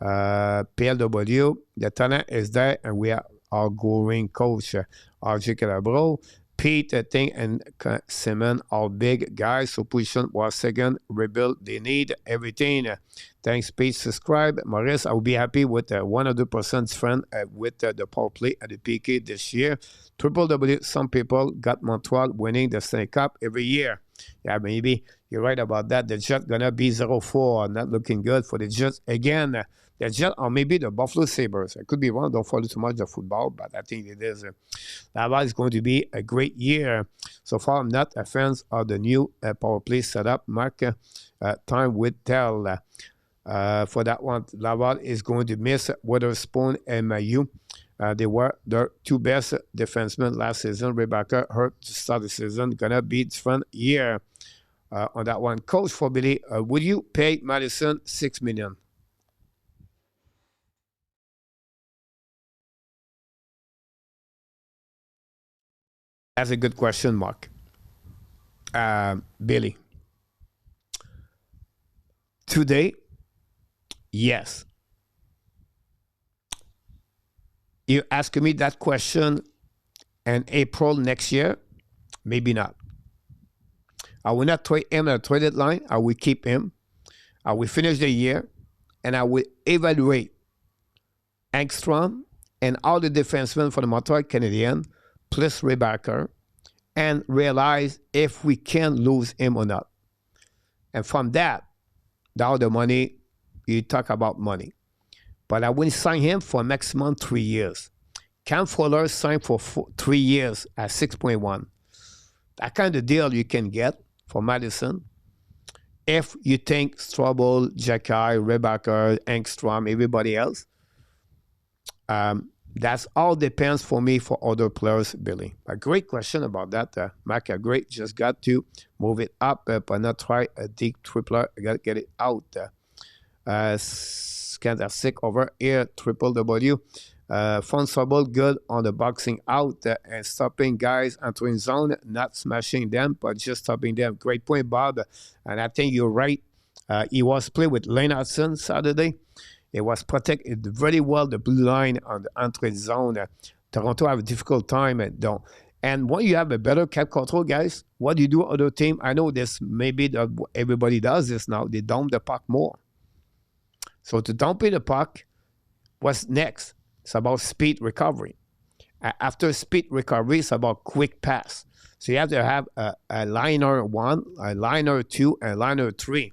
PLW, the talent is there, and we are outgoing coach RJ Calabro. Pete, Ting, and Simon, all big guys. So position was second. Rebuild, they need everything. Thanks, Pete. Subscribe. Maurice, I will be happy with 100% friend with the power play at the PK this year. Triple W, some people got Montreal winning the Stanley Cup every year. Yeah, maybe you're right about that. The Jets going to be 0-4. Not looking good for the Jets again. The Jets or maybe the Buffalo Sabres. I could be wrong. Don't follow too much the football, but I think it is. That is going to be a great year. So far, I'm not a fan of the new power play setup. Mark, time will tell. For that one, Laval is going to miss Witherspoon and Mayu. They were their 2 best defensemen last season. Rebecca hurt to start the season. Gonna be different year on that one. Coach for Billy, would you pay Madison $6 million? That's a good question, Mark. Billy. Today, yes. You ask me that question in April next year, maybe not. I will not trade him at the trade deadline. I will keep him. I will finish the year, and I will evaluate Engstrom and all the defensemen for the Montreal Canadiens, plus Rebacker, and realize if we can lose him or not. And from that, down the money, you talk about money. But I wouldn't sign him for maximum 3 years. Cam Fuller signed for 3 years at 6.1. That kind of deal you can get for Madison. If you think Strobel, Jacky, Rebacker, Engstrom, everybody else, that's all depends for me for other players, Billy. A great question about that, Mac. A great, just got to move it up, but not try a deep tripler. I got to get it out. Scan that sick over here, triple W. Strobel good on the boxing out and stopping guys entering zone, not smashing them, but just stopping them. Great point, Bob. And I think you're right. He was played with Lane Hudson Saturday. It was protected very well, the blue line on the entry zone. Toronto have a difficult time. And when you have a better cap control, guys, what do you do other team? I know this, maybe everybody does this now. They dump the puck more. So to dump the puck, what's next? It's about speed recovery. After speed recovery, it's about quick pass. So you have to have a liner 1, a liner 2, and a liner 3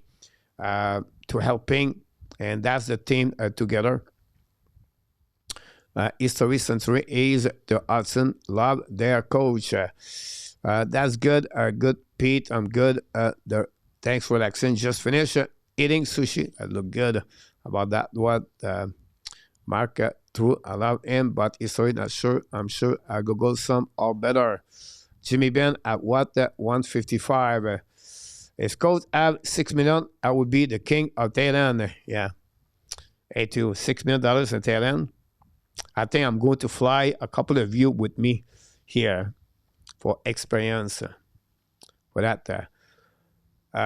to helping, and that's the team together. History Century is the Hudson. Love their coach. That's good. Good, Pete. I'm good. Thanks for relaxing. Just finished eating sushi. I look good about that. What Mark through I love him, but history not sure. I'm sure I Google some or better. Jimmy Ben at what 155. If coach have $6 million, I would be the king of Thailand. Yeah, $6 million in Thailand. I think I'm going to fly a couple of you with me here for experience for that,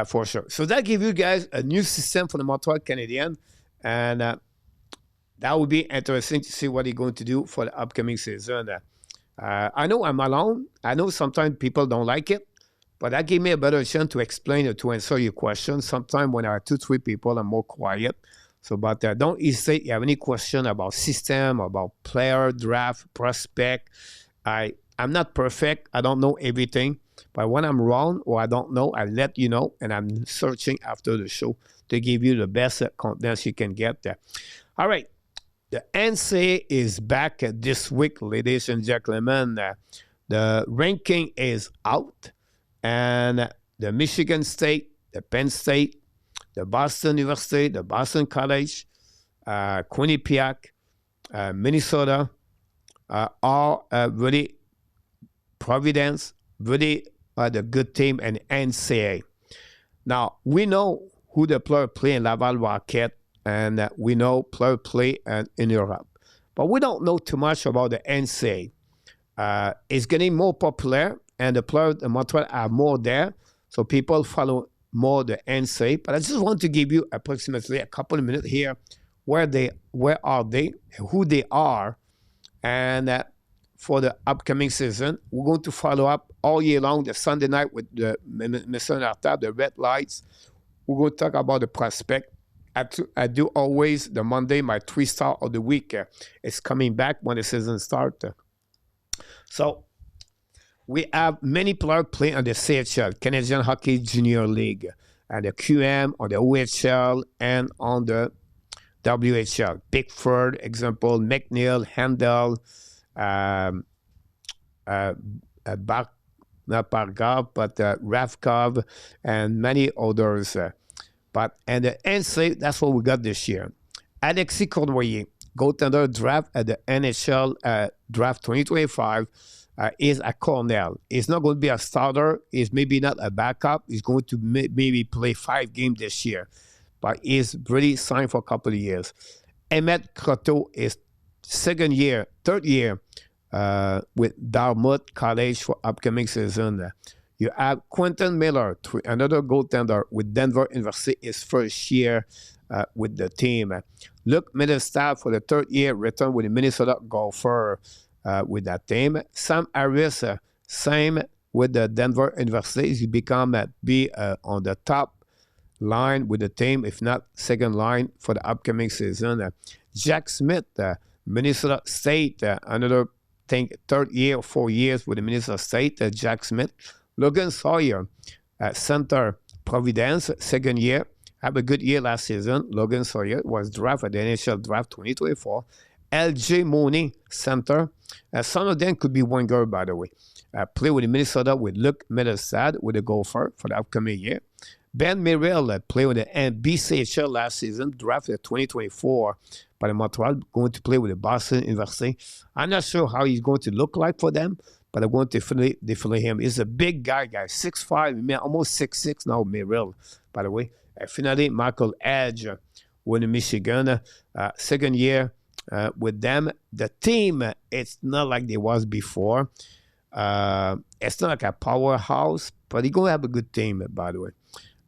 for sure. So that gives you guys a new system for the Montreal Canadiens, and that would be interesting to see what he's going to do for the upcoming season. I know I'm alone. I know sometimes people don't like it, but that gave me a better chance to explain or to answer your questions. Sometimes when I have 2-3 people, I'm more quiet. So, but don't hesitate. You have any question about system, about player, draft, prospect. I'm not perfect. I don't know everything. But when I'm wrong or I don't know, I let you know. And I'm searching after the show to give you the best content you can get there. All right. The NCAA is back this week, ladies and gentlemen. The ranking is out. And the Michigan State, the Penn State, the Boston University, the Boston College, Quinnipiac, Minnesota, are really Providence, really the good team in NCAA. Now, we know who the player play in Laval Rocket, and we know player play in Europe. But we don't know too much about the NCAA. It's getting more popular, and the players in Montreal are more there, so people follow more the NCAA. But I just want to give you approximately a couple of minutes here where are they, who they are, and for the upcoming season. We're going to follow up all year long, the Sunday night with the Mr. the Red Lights. We're going to talk about the prospect. I do always the Monday, my 3-star of the week. It's coming back when the season starts. So we have many players playing on the CHL, Canadian Hockey Junior League, and the QM, on the OHL, and on the WHL. Pickford, example, McNeil, Handel, not Bargov, but Ravkov, and many others. And the NCAA, that's what we got this year. Alexis Cournoyer, goaltender draft at the NHL draft 2025, is at Cornell. He's not going to be a starter. He's maybe not a backup. He's going to maybe play 5 games this year. But he's really signed for a couple of years. Emmett Croteau is third year with Dartmouth College for upcoming season. You have Quentin Miller, another goaltender with Denver University, his first year with the team. Luke Middlestad for the 3rd year, returned with the Minnesota Golfer with that team. Sam Harris, same with the Denver University. He become be on the top line with the team, if not second line for the upcoming season. Jack Smith, Minnesota State, another thing, third year or 4 years with the Minnesota State, Jack Smith. Logan Sawyer, center, Providence, second year. Have a good year last season. Logan Sawyer was drafted at the NHL Draft 2024. LJ Mooney, center. Some of them could be one girl, by the way. Play with Minnesota with Luke Medestad with the Gopher for the upcoming year. Ben Merrill played with the BCHL last season, drafted 2024 by the Montreal, going to play with the Boston University. I'm not sure how he's going to look like for them, but I'm going to definitely him. He's a big guy, 6'5", almost 6'6" now, Merrill, by the way. Finally, Michael Edge with Michigan, second year with them. The team, it's not like they was before. It's not like a powerhouse, but he's going to have a good team, by the way.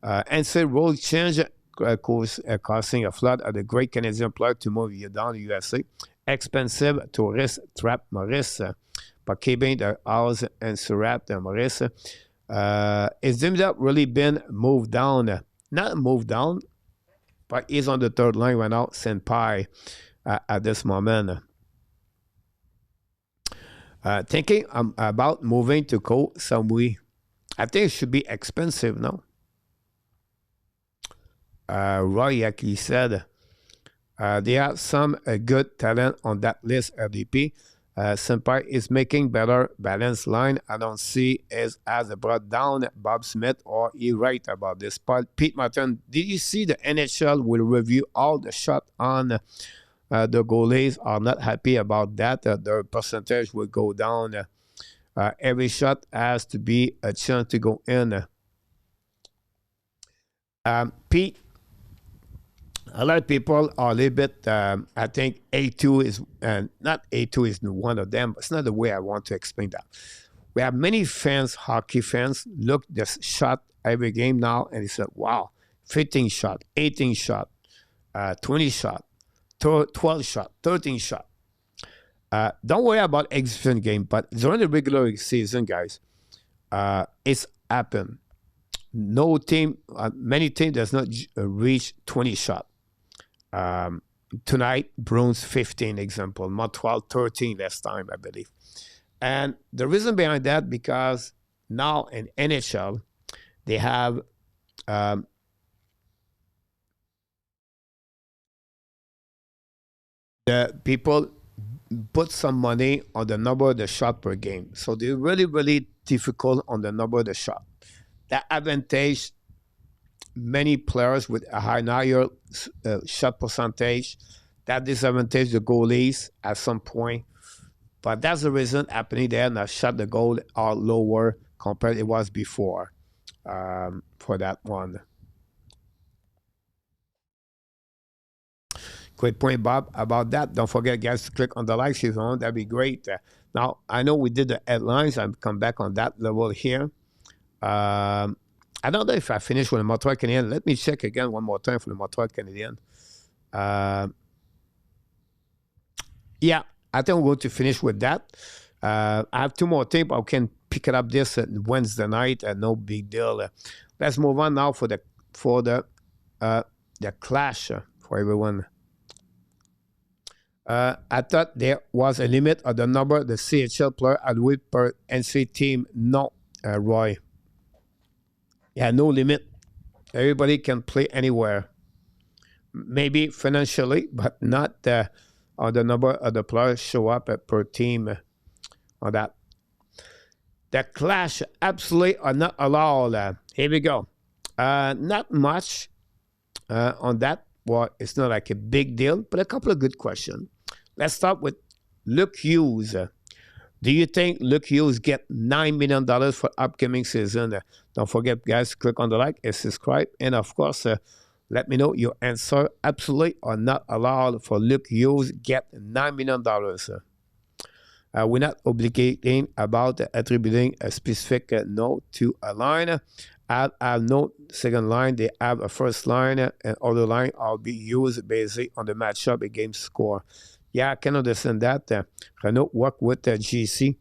And so role change, causing a flood of the great Canadian player to move you down to USA. Expensive tourist trap Maurice, by keeping the house and Surat Maurice. Is Demidov really been moved down? Not moved down, but he's on the third line right now, Senpai, at this moment. Thinking about moving to Koh Samui. I think it should be expensive, no? Roy actually said there are some good talent on that list, RDP. Senpai is making better balanced line. I don't see as brought down Bob Smith or he right about this part. Pete Martin, did you see the NHL will review all the shot on the goalies are not happy about that. The percentage will go down. Every shot has to be a chance to go in. Pete, a lot of people are a little bit, I think A2 is, not A2 is one of them, but it's not the way I want to explain that. We have many fans, hockey fans, look this shot every game now, and they said, wow, 15 shot, 18 shot, 20 shot, 12 shot, 13 shot. Don't worry about exhibition game, but during the regular season, guys, it's happened. No team, many teams does not reach 20 shot. Tonight, Bruins 15 example, Montreal 13 last time, I believe. And the reason behind that, because now in NHL, they have the people put some money on the number of the shot per game. So they're really, really difficult on the number of the shot. That advantage many players with a higher shot percentage. That disadvantage the goalies at some point. But that's the reason happening there. Now shot the goal are lower compared to it was before for that one. Great point, Bob, about that. Don't forget, guys, to click on the like if you want. That'd be great. Now, I know we did the headlines. I'll come back on that level here. I don't know if I finished with the Montreal Canadiens. Let me check again one more time for the Montreal Canadiens. Yeah, I think we're going to finish with that. I have two more things. I can pick it up this Wednesday night. No big deal. Let's move on now for the clash for everyone. I thought there was a limit of the number the CHL player had with per NC team. No, Roy. Yeah, no limit. Everybody can play anywhere. Maybe financially, but not on the number of the players show up per team on that. The clash absolutely are not allowed. Here we go. Not much on that. Well, it's not like a big deal, but a couple of good questions. Let's start with Luke Hughes. Do you think Luke Hughes get $9 million for upcoming season? Don't forget, guys, click on the like and subscribe. And, of course, let me know your answer. Absolutely or not allowed for Luke Hughes get $9 million. We're not obligating about attributing a specific note to a line. I have no second line. They have a first line and other line. I'll be used basically on the matchup, a game score. Yeah, I can understand that. Renault work with GC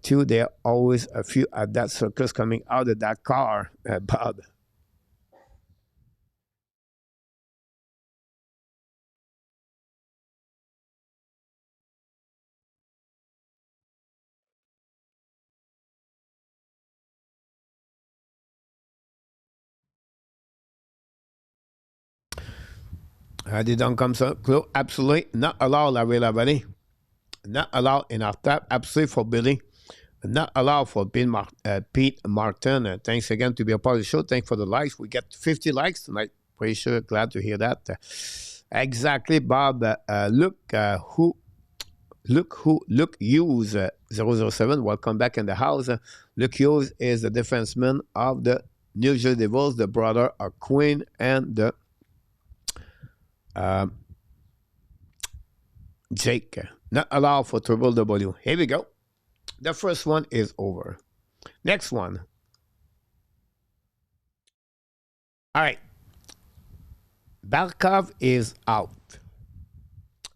too. There are always a few at that circus coming out of that car, Bob. They don't come so close. Absolutely not allowed, la real buddy. Not allowed in our tap. Absolutely for Billy. Not allowed for Pete Martin. Thanks again to be a part of the show. Thanks for the likes. We got 50 likes tonight. Pretty sure. Glad to hear that. Exactly, Bob. Luke Hughes 007. Welcome back in the house. Luke Hughes is the defenseman of the New Jersey Devils, the brother of Quinn and the Jake. Not allowed for Triple W. Here we go. The first one is over. Next one. All right. Barkov is out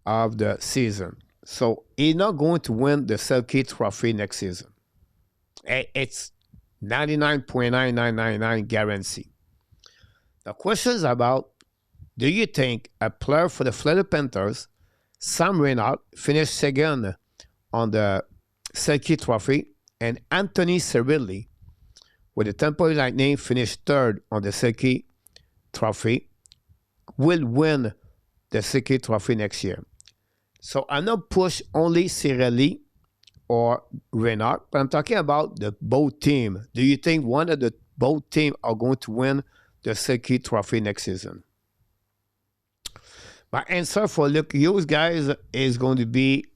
of the season. So he's not going to win the Selke Trophy next season. It's 99.9999 guarantee. The question is about, do you think a player for the Florida Panthers, Sam Reinhart, finished second on the Selke Trophy, and Anthony Cirelli with the Tampa Bay Lightning finished third on the Selke Trophy, will win the Selke Trophy next year? So I'm not push only Cirelli or Reinhart, but I'm talking about the both team. Do you think one of the both team are going to win the Selke Trophy next season? My answer for Luke Hughes, guys, is going to be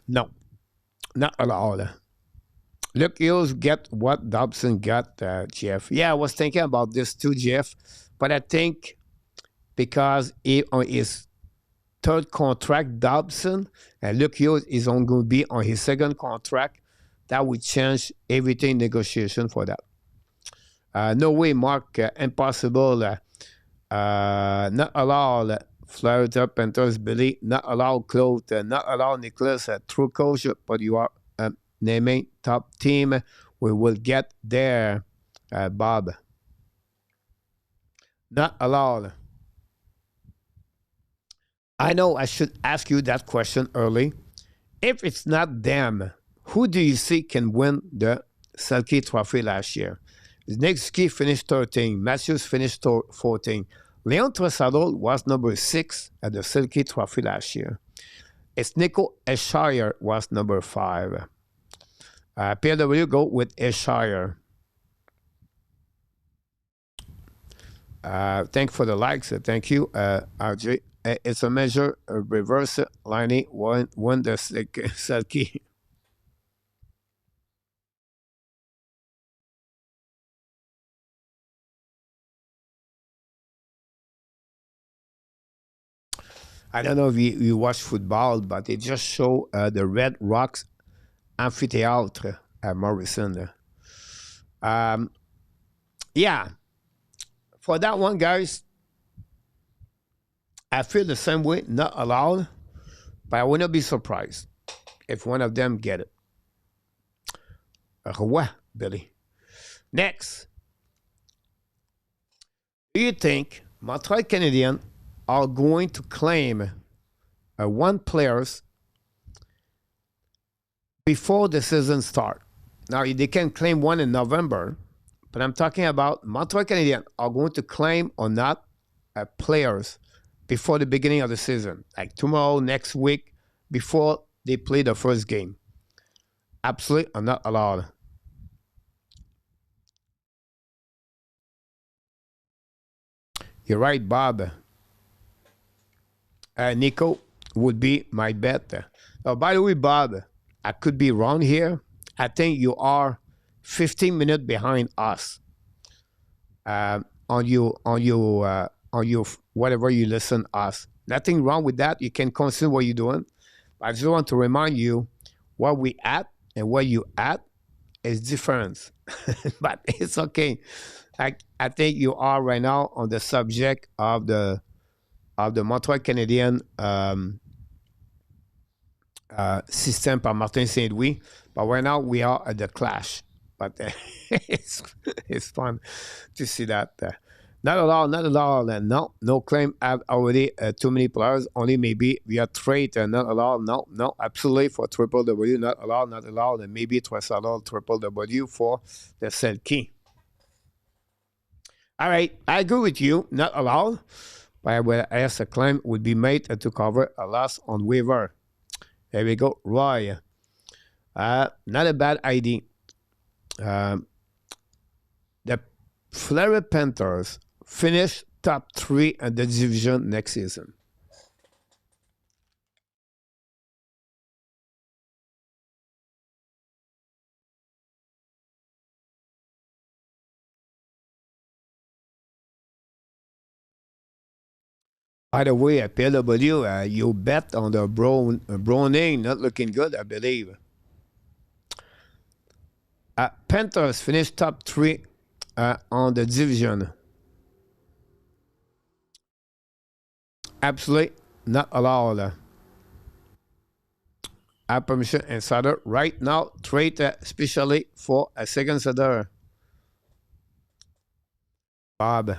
no, not at all. Luke Hughes get what Dobson got, Jeff. Yeah, I was thinking about this too, Jeff. But I think because he on his third contract, Dobson, and Luke Hughes is going to be on his second contract, that would change everything negotiation for that. No way, Mark. Impossible. Not allowed. Florida Panthers, Billy. Not allowed, Claude. Not allowed, Nicholas. True coach, but you are naming top team. We will get there, Bob. Not allowed. I know I should ask you that question early. If it's not them, who do you see can win the Selke Trophy last year? Nexky finished 13. Matthews finished 14. Leon Draisaitl was number 6 at the Selke Trophy last year. It's Nico Esshire was number 5. PLW go with Esshire. Thank for the likes. Thank you, RJ. It's a measure, a reverse lining, one the Selke. I don't know if you watch football, but they just show the Red Rocks Amphitheatre at Morrison. Yeah, for that one, guys, I feel the same way, not allowed, but I will not be surprised if one of them get it. What, Billy? Next, do you think Montreal Canadiens are going to claim one players before the season start? Now, they can claim one in November, but I'm talking about Montreal Canadiens are going to claim or not players before the beginning of the season, like tomorrow, next week, before they play the first game. Absolutely are not allowed. You're right, Bob. Nico would be my bet. By the way, Bob, I could be wrong here. I think you are 15 minutes behind us on your whatever you listen us. Nothing wrong with that. You can consider what you're doing. I just want to remind you where we at and where you at is different. But it's okay. I think you are right now on the subject of the Montreal Canadien system par Martin Saint-Louis. But right now we are at the clash. But it's fun to see that. Not at all, not at all. No, no claim. Have already too many players. Only maybe via trade. Not at all. No, no, absolutely for triple W. Not at all, not at all. And maybe twice at all triple W for the sell key. All right, I agree with you. Not at all. But I will ask a claim would be made to cover a loss on waiver. There we go. Roy. Not a bad idea. The Florida Panthers finish top 3 in the division next season. By the way, at PLW, you bet on the Browning not looking good, I believe. Panthers finished top 3 on the division. Absolutely not allowed. I have permission insider right now. Trade especially for a second insider. Bob.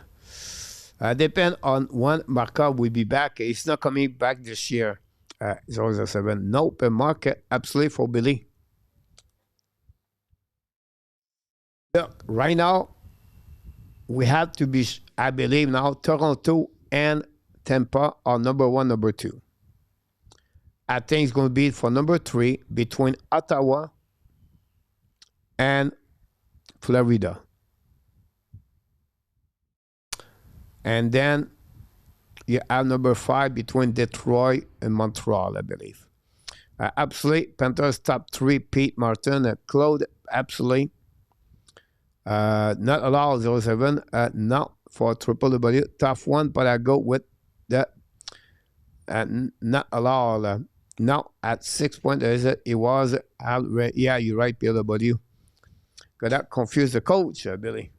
Depend on when Markov will be back. He's not coming back this year. 007. Nope. Market absolutely for Billy. Look, right now, we have to be, I believe now, Toronto and Tampa are number 1, number 2. I think it's going to be for number 3 between Ottawa and Florida. And then you have number 5 between Detroit and Montreal, I believe. Absolutely, Panthers top 3, Pete Martin, Claude, absolutely. Not allowed 07, not for triple W, tough one, but I go with the not allowed. Now at 6 points, it was, yeah, you're right, PLW. Got that confused the coach, Billy.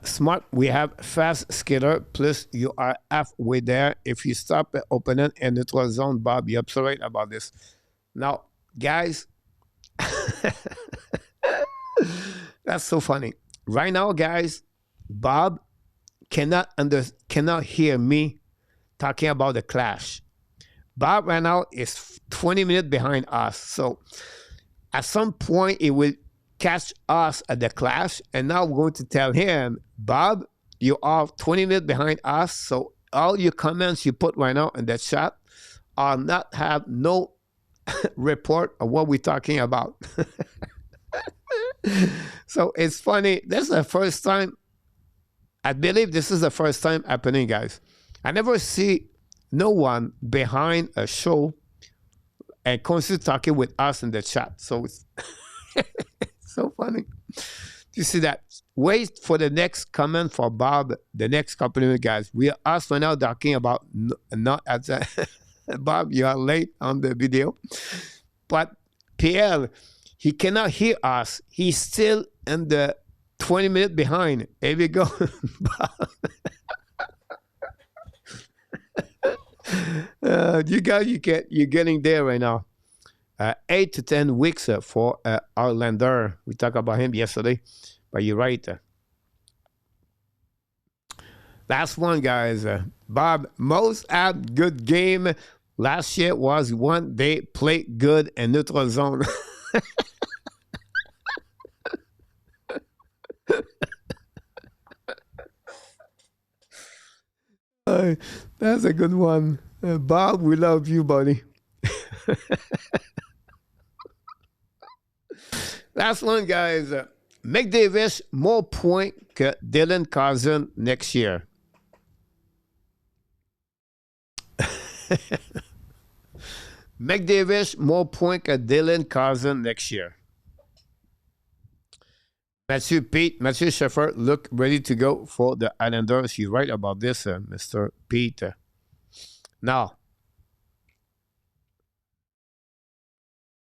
Smart, we have fast skater, plus you are halfway there. If you stop opponent in neutral zone, Bob, you're absolutely right about this. Now, guys, that's so funny. Right now, guys, Bob cannot hear me talking about the clash. Bob right now is 20 minutes behind us. So at some point, it will catch us at the clash. And now we're going to tell him, Bob, you are 20 minutes behind us. So all your comments you put right now in the chat are not have no report of what we're talking about. So it's funny. This is the first time. I believe this is the first time happening, guys. I never see no one behind a show and constantly talking with us in the chat. So it's so funny. You see that? Wait for the next comment for Bob, the next compliment, guys. We are us right now talking about not at Bob, you are late on the video. But Pierre, he cannot hear us. He's still in the 20 minutes behind. Here we go. You guys, you're getting there right now. 8 to 10 weeks for Arlander. We talked about him yesterday, but you're right. Last one, guys. Bob, most apt good game last year was one they played good in neutral zone. That's a good one. Bob, we love you, buddy. Last one, guys. McDavid, more points que Dylan Carson next year. McDavid, more points que Dylan Carson next year. Matthew Sheffer look ready to go for the Islanders. You're right about this, Mr. Pete. Now,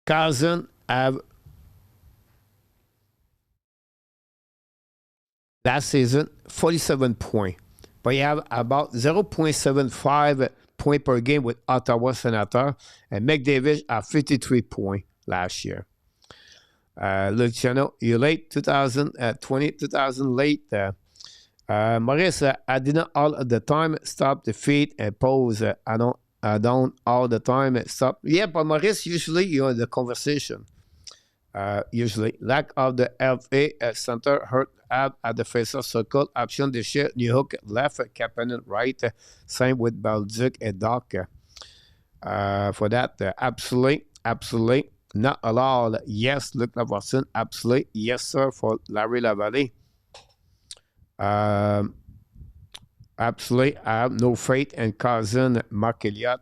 Carson have last season 47 points, but you have about 0.75 points per game with Ottawa Senator, and McDavid have 53 points last year. Luciano, you late 2020, 2000 late. Maurice, I didn't all the time stop the feed and pause. I don't all the time stop. Yeah, but Maurice, usually you're in the conversation. Usually, lack of the FA center hurt ab at the face-off circle. Option de shit. New Hook left, Kapanen right. Same with Balduc and Doc. For that, absolutely not allowed. Yes, Luc Lavorson, absolutely. Yes, sir, for Larry Lavallée. Absolutely, I have no faith in cousin Mark Elliott.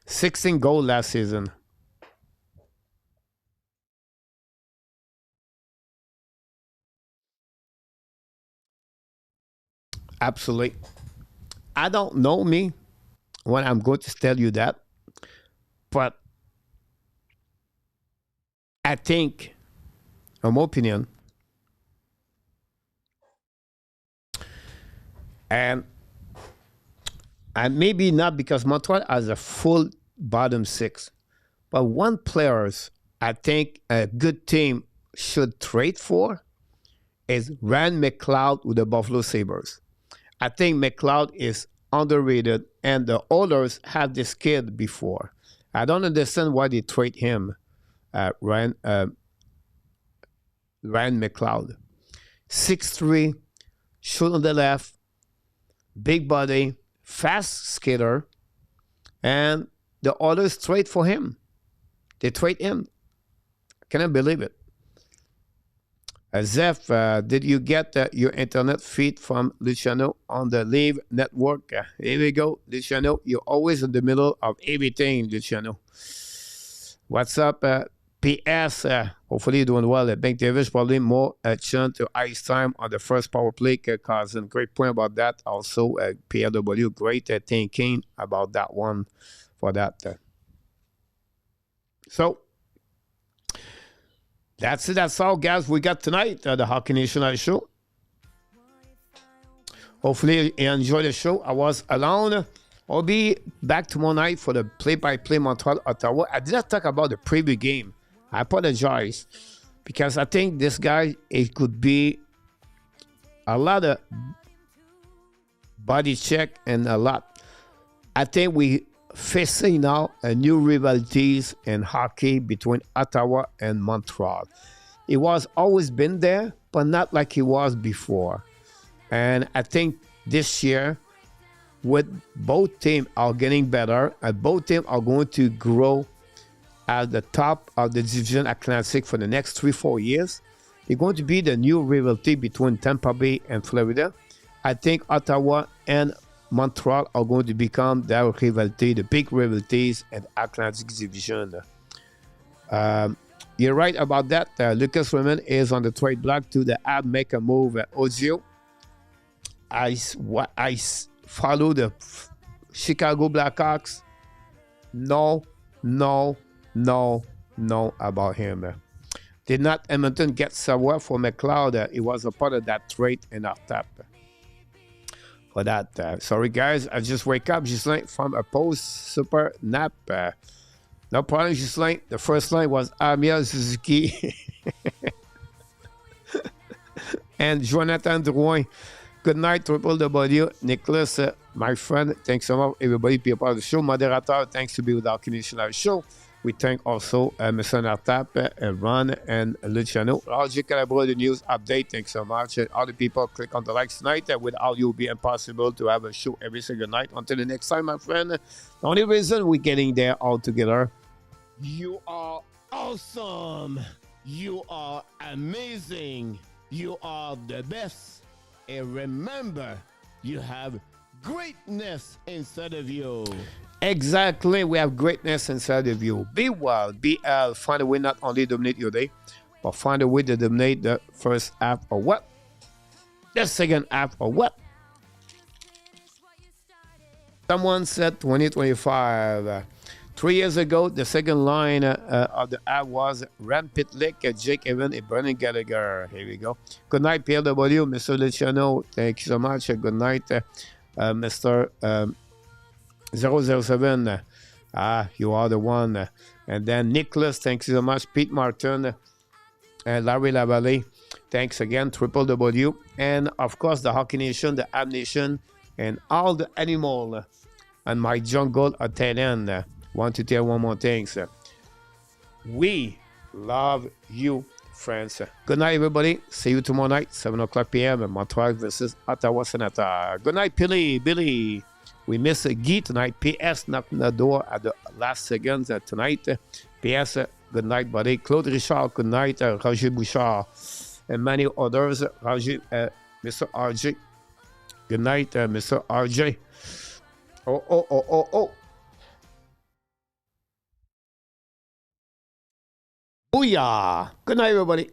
16 goals last season. Absolutely. I don't know me when I'm going to tell you that, but I think, in my opinion, and maybe not because Montreal has a full bottom six, but one players I think a good team should trade for is Rand McLeod with the Buffalo Sabres. I think McLeod is underrated, and the others had this kid before. I don't understand why they trade him, Ryan McLeod. 6'3", shoot on the left, big body, fast skater, and the others trade for him. They trade him. Can I believe it? Zeph, did you get your internet feed from Luciano on the Live Network? Here we go, Luciano. You're always in the middle of everything, Luciano. What's up? PS, hopefully you're doing well. Bank Davis probably more chance to ice time on the first power play, cousin. Great point about that. Also, PLW, great thinking about that one for that. So, that's it. That's all, guys, we got tonight. The Hockey Nation Live Show. Hopefully you enjoyed the show. I was alone. I'll be back tomorrow night for the play-by-play Montreal, Ottawa. I did not talk about the preview game. I apologize because I think this guy, it could be a lot of body check and a lot. I think we facing now a new rivalities in hockey between Ottawa and Montreal. It was always been there, but not like it was before. And I think this year, with both teams are getting better, and both teams are going to grow at the top of the division Atlantic for the next 3-4 years. They're going to be the new rivalry between Tampa Bay and Florida. I think Ottawa and Montreal are going to become their rivalry, the big rivalities in the Atlantic Division. You're right about that. Lucas Raymond is on the trade block to the Habs make a move. Ozio. I follow the Chicago Blackhawks. No about him. Did not Edmonton get somewhere for McLeod? It was a part of that trade in our tap. For that, sorry guys, I just wake up just like from a post super nap. No problem, just like the first line was Amir Suzuki and Jonathan Drouin. Good night, Triple W. Nicholas, my friend, thanks so much. Everybody be a part of the show. Moderator, thanks to be with our Canadian Live Show. We thank also Mr. Nartap, Ron, and Luciano. Roger Calabro, the news update. Thanks so much. All the people click on the likes tonight. Without you, it will be impossible to have a show every single night. Until the next time, my friend. The only reason we're getting there all together, you are awesome. You are amazing. You are the best. And remember, you have greatness inside of you. Exactly, we have greatness inside of you. Be well, be healthy. Find a way not only dominate your day, but find a way to dominate the first half or what? The second half or what? Someone said 2025. 3 years ago, the second line of the app was Rand Pitlick, Jake Evan, and Brennan Gallagher. Here we go. Good night, PLW, Mr. Luciano. Thank you so much. Good night, Mr. 007. You are the one. And then Nicholas, thanks so much. Pete Martin, and Larry Lavallée, thanks again. Triple W. And of course, the Hockey Nation, the Ab Nation, and all the animal and my jungle attendant. Want to tell one more thing, sir. We love you, friends. Good night, everybody. See you tomorrow night, 7 o'clock p.m. at Montreal versus Ottawa Senator. Good night, Billy. We miss Guy tonight. P.S. knocking the door at the last seconds tonight. P.S. Good night, buddy. Claude Richard, good night. Roger Bouchard, and many others. Roger, Mr. RJ. Good night, Mr. RJ. Oh. Booyah! Good night, everybody.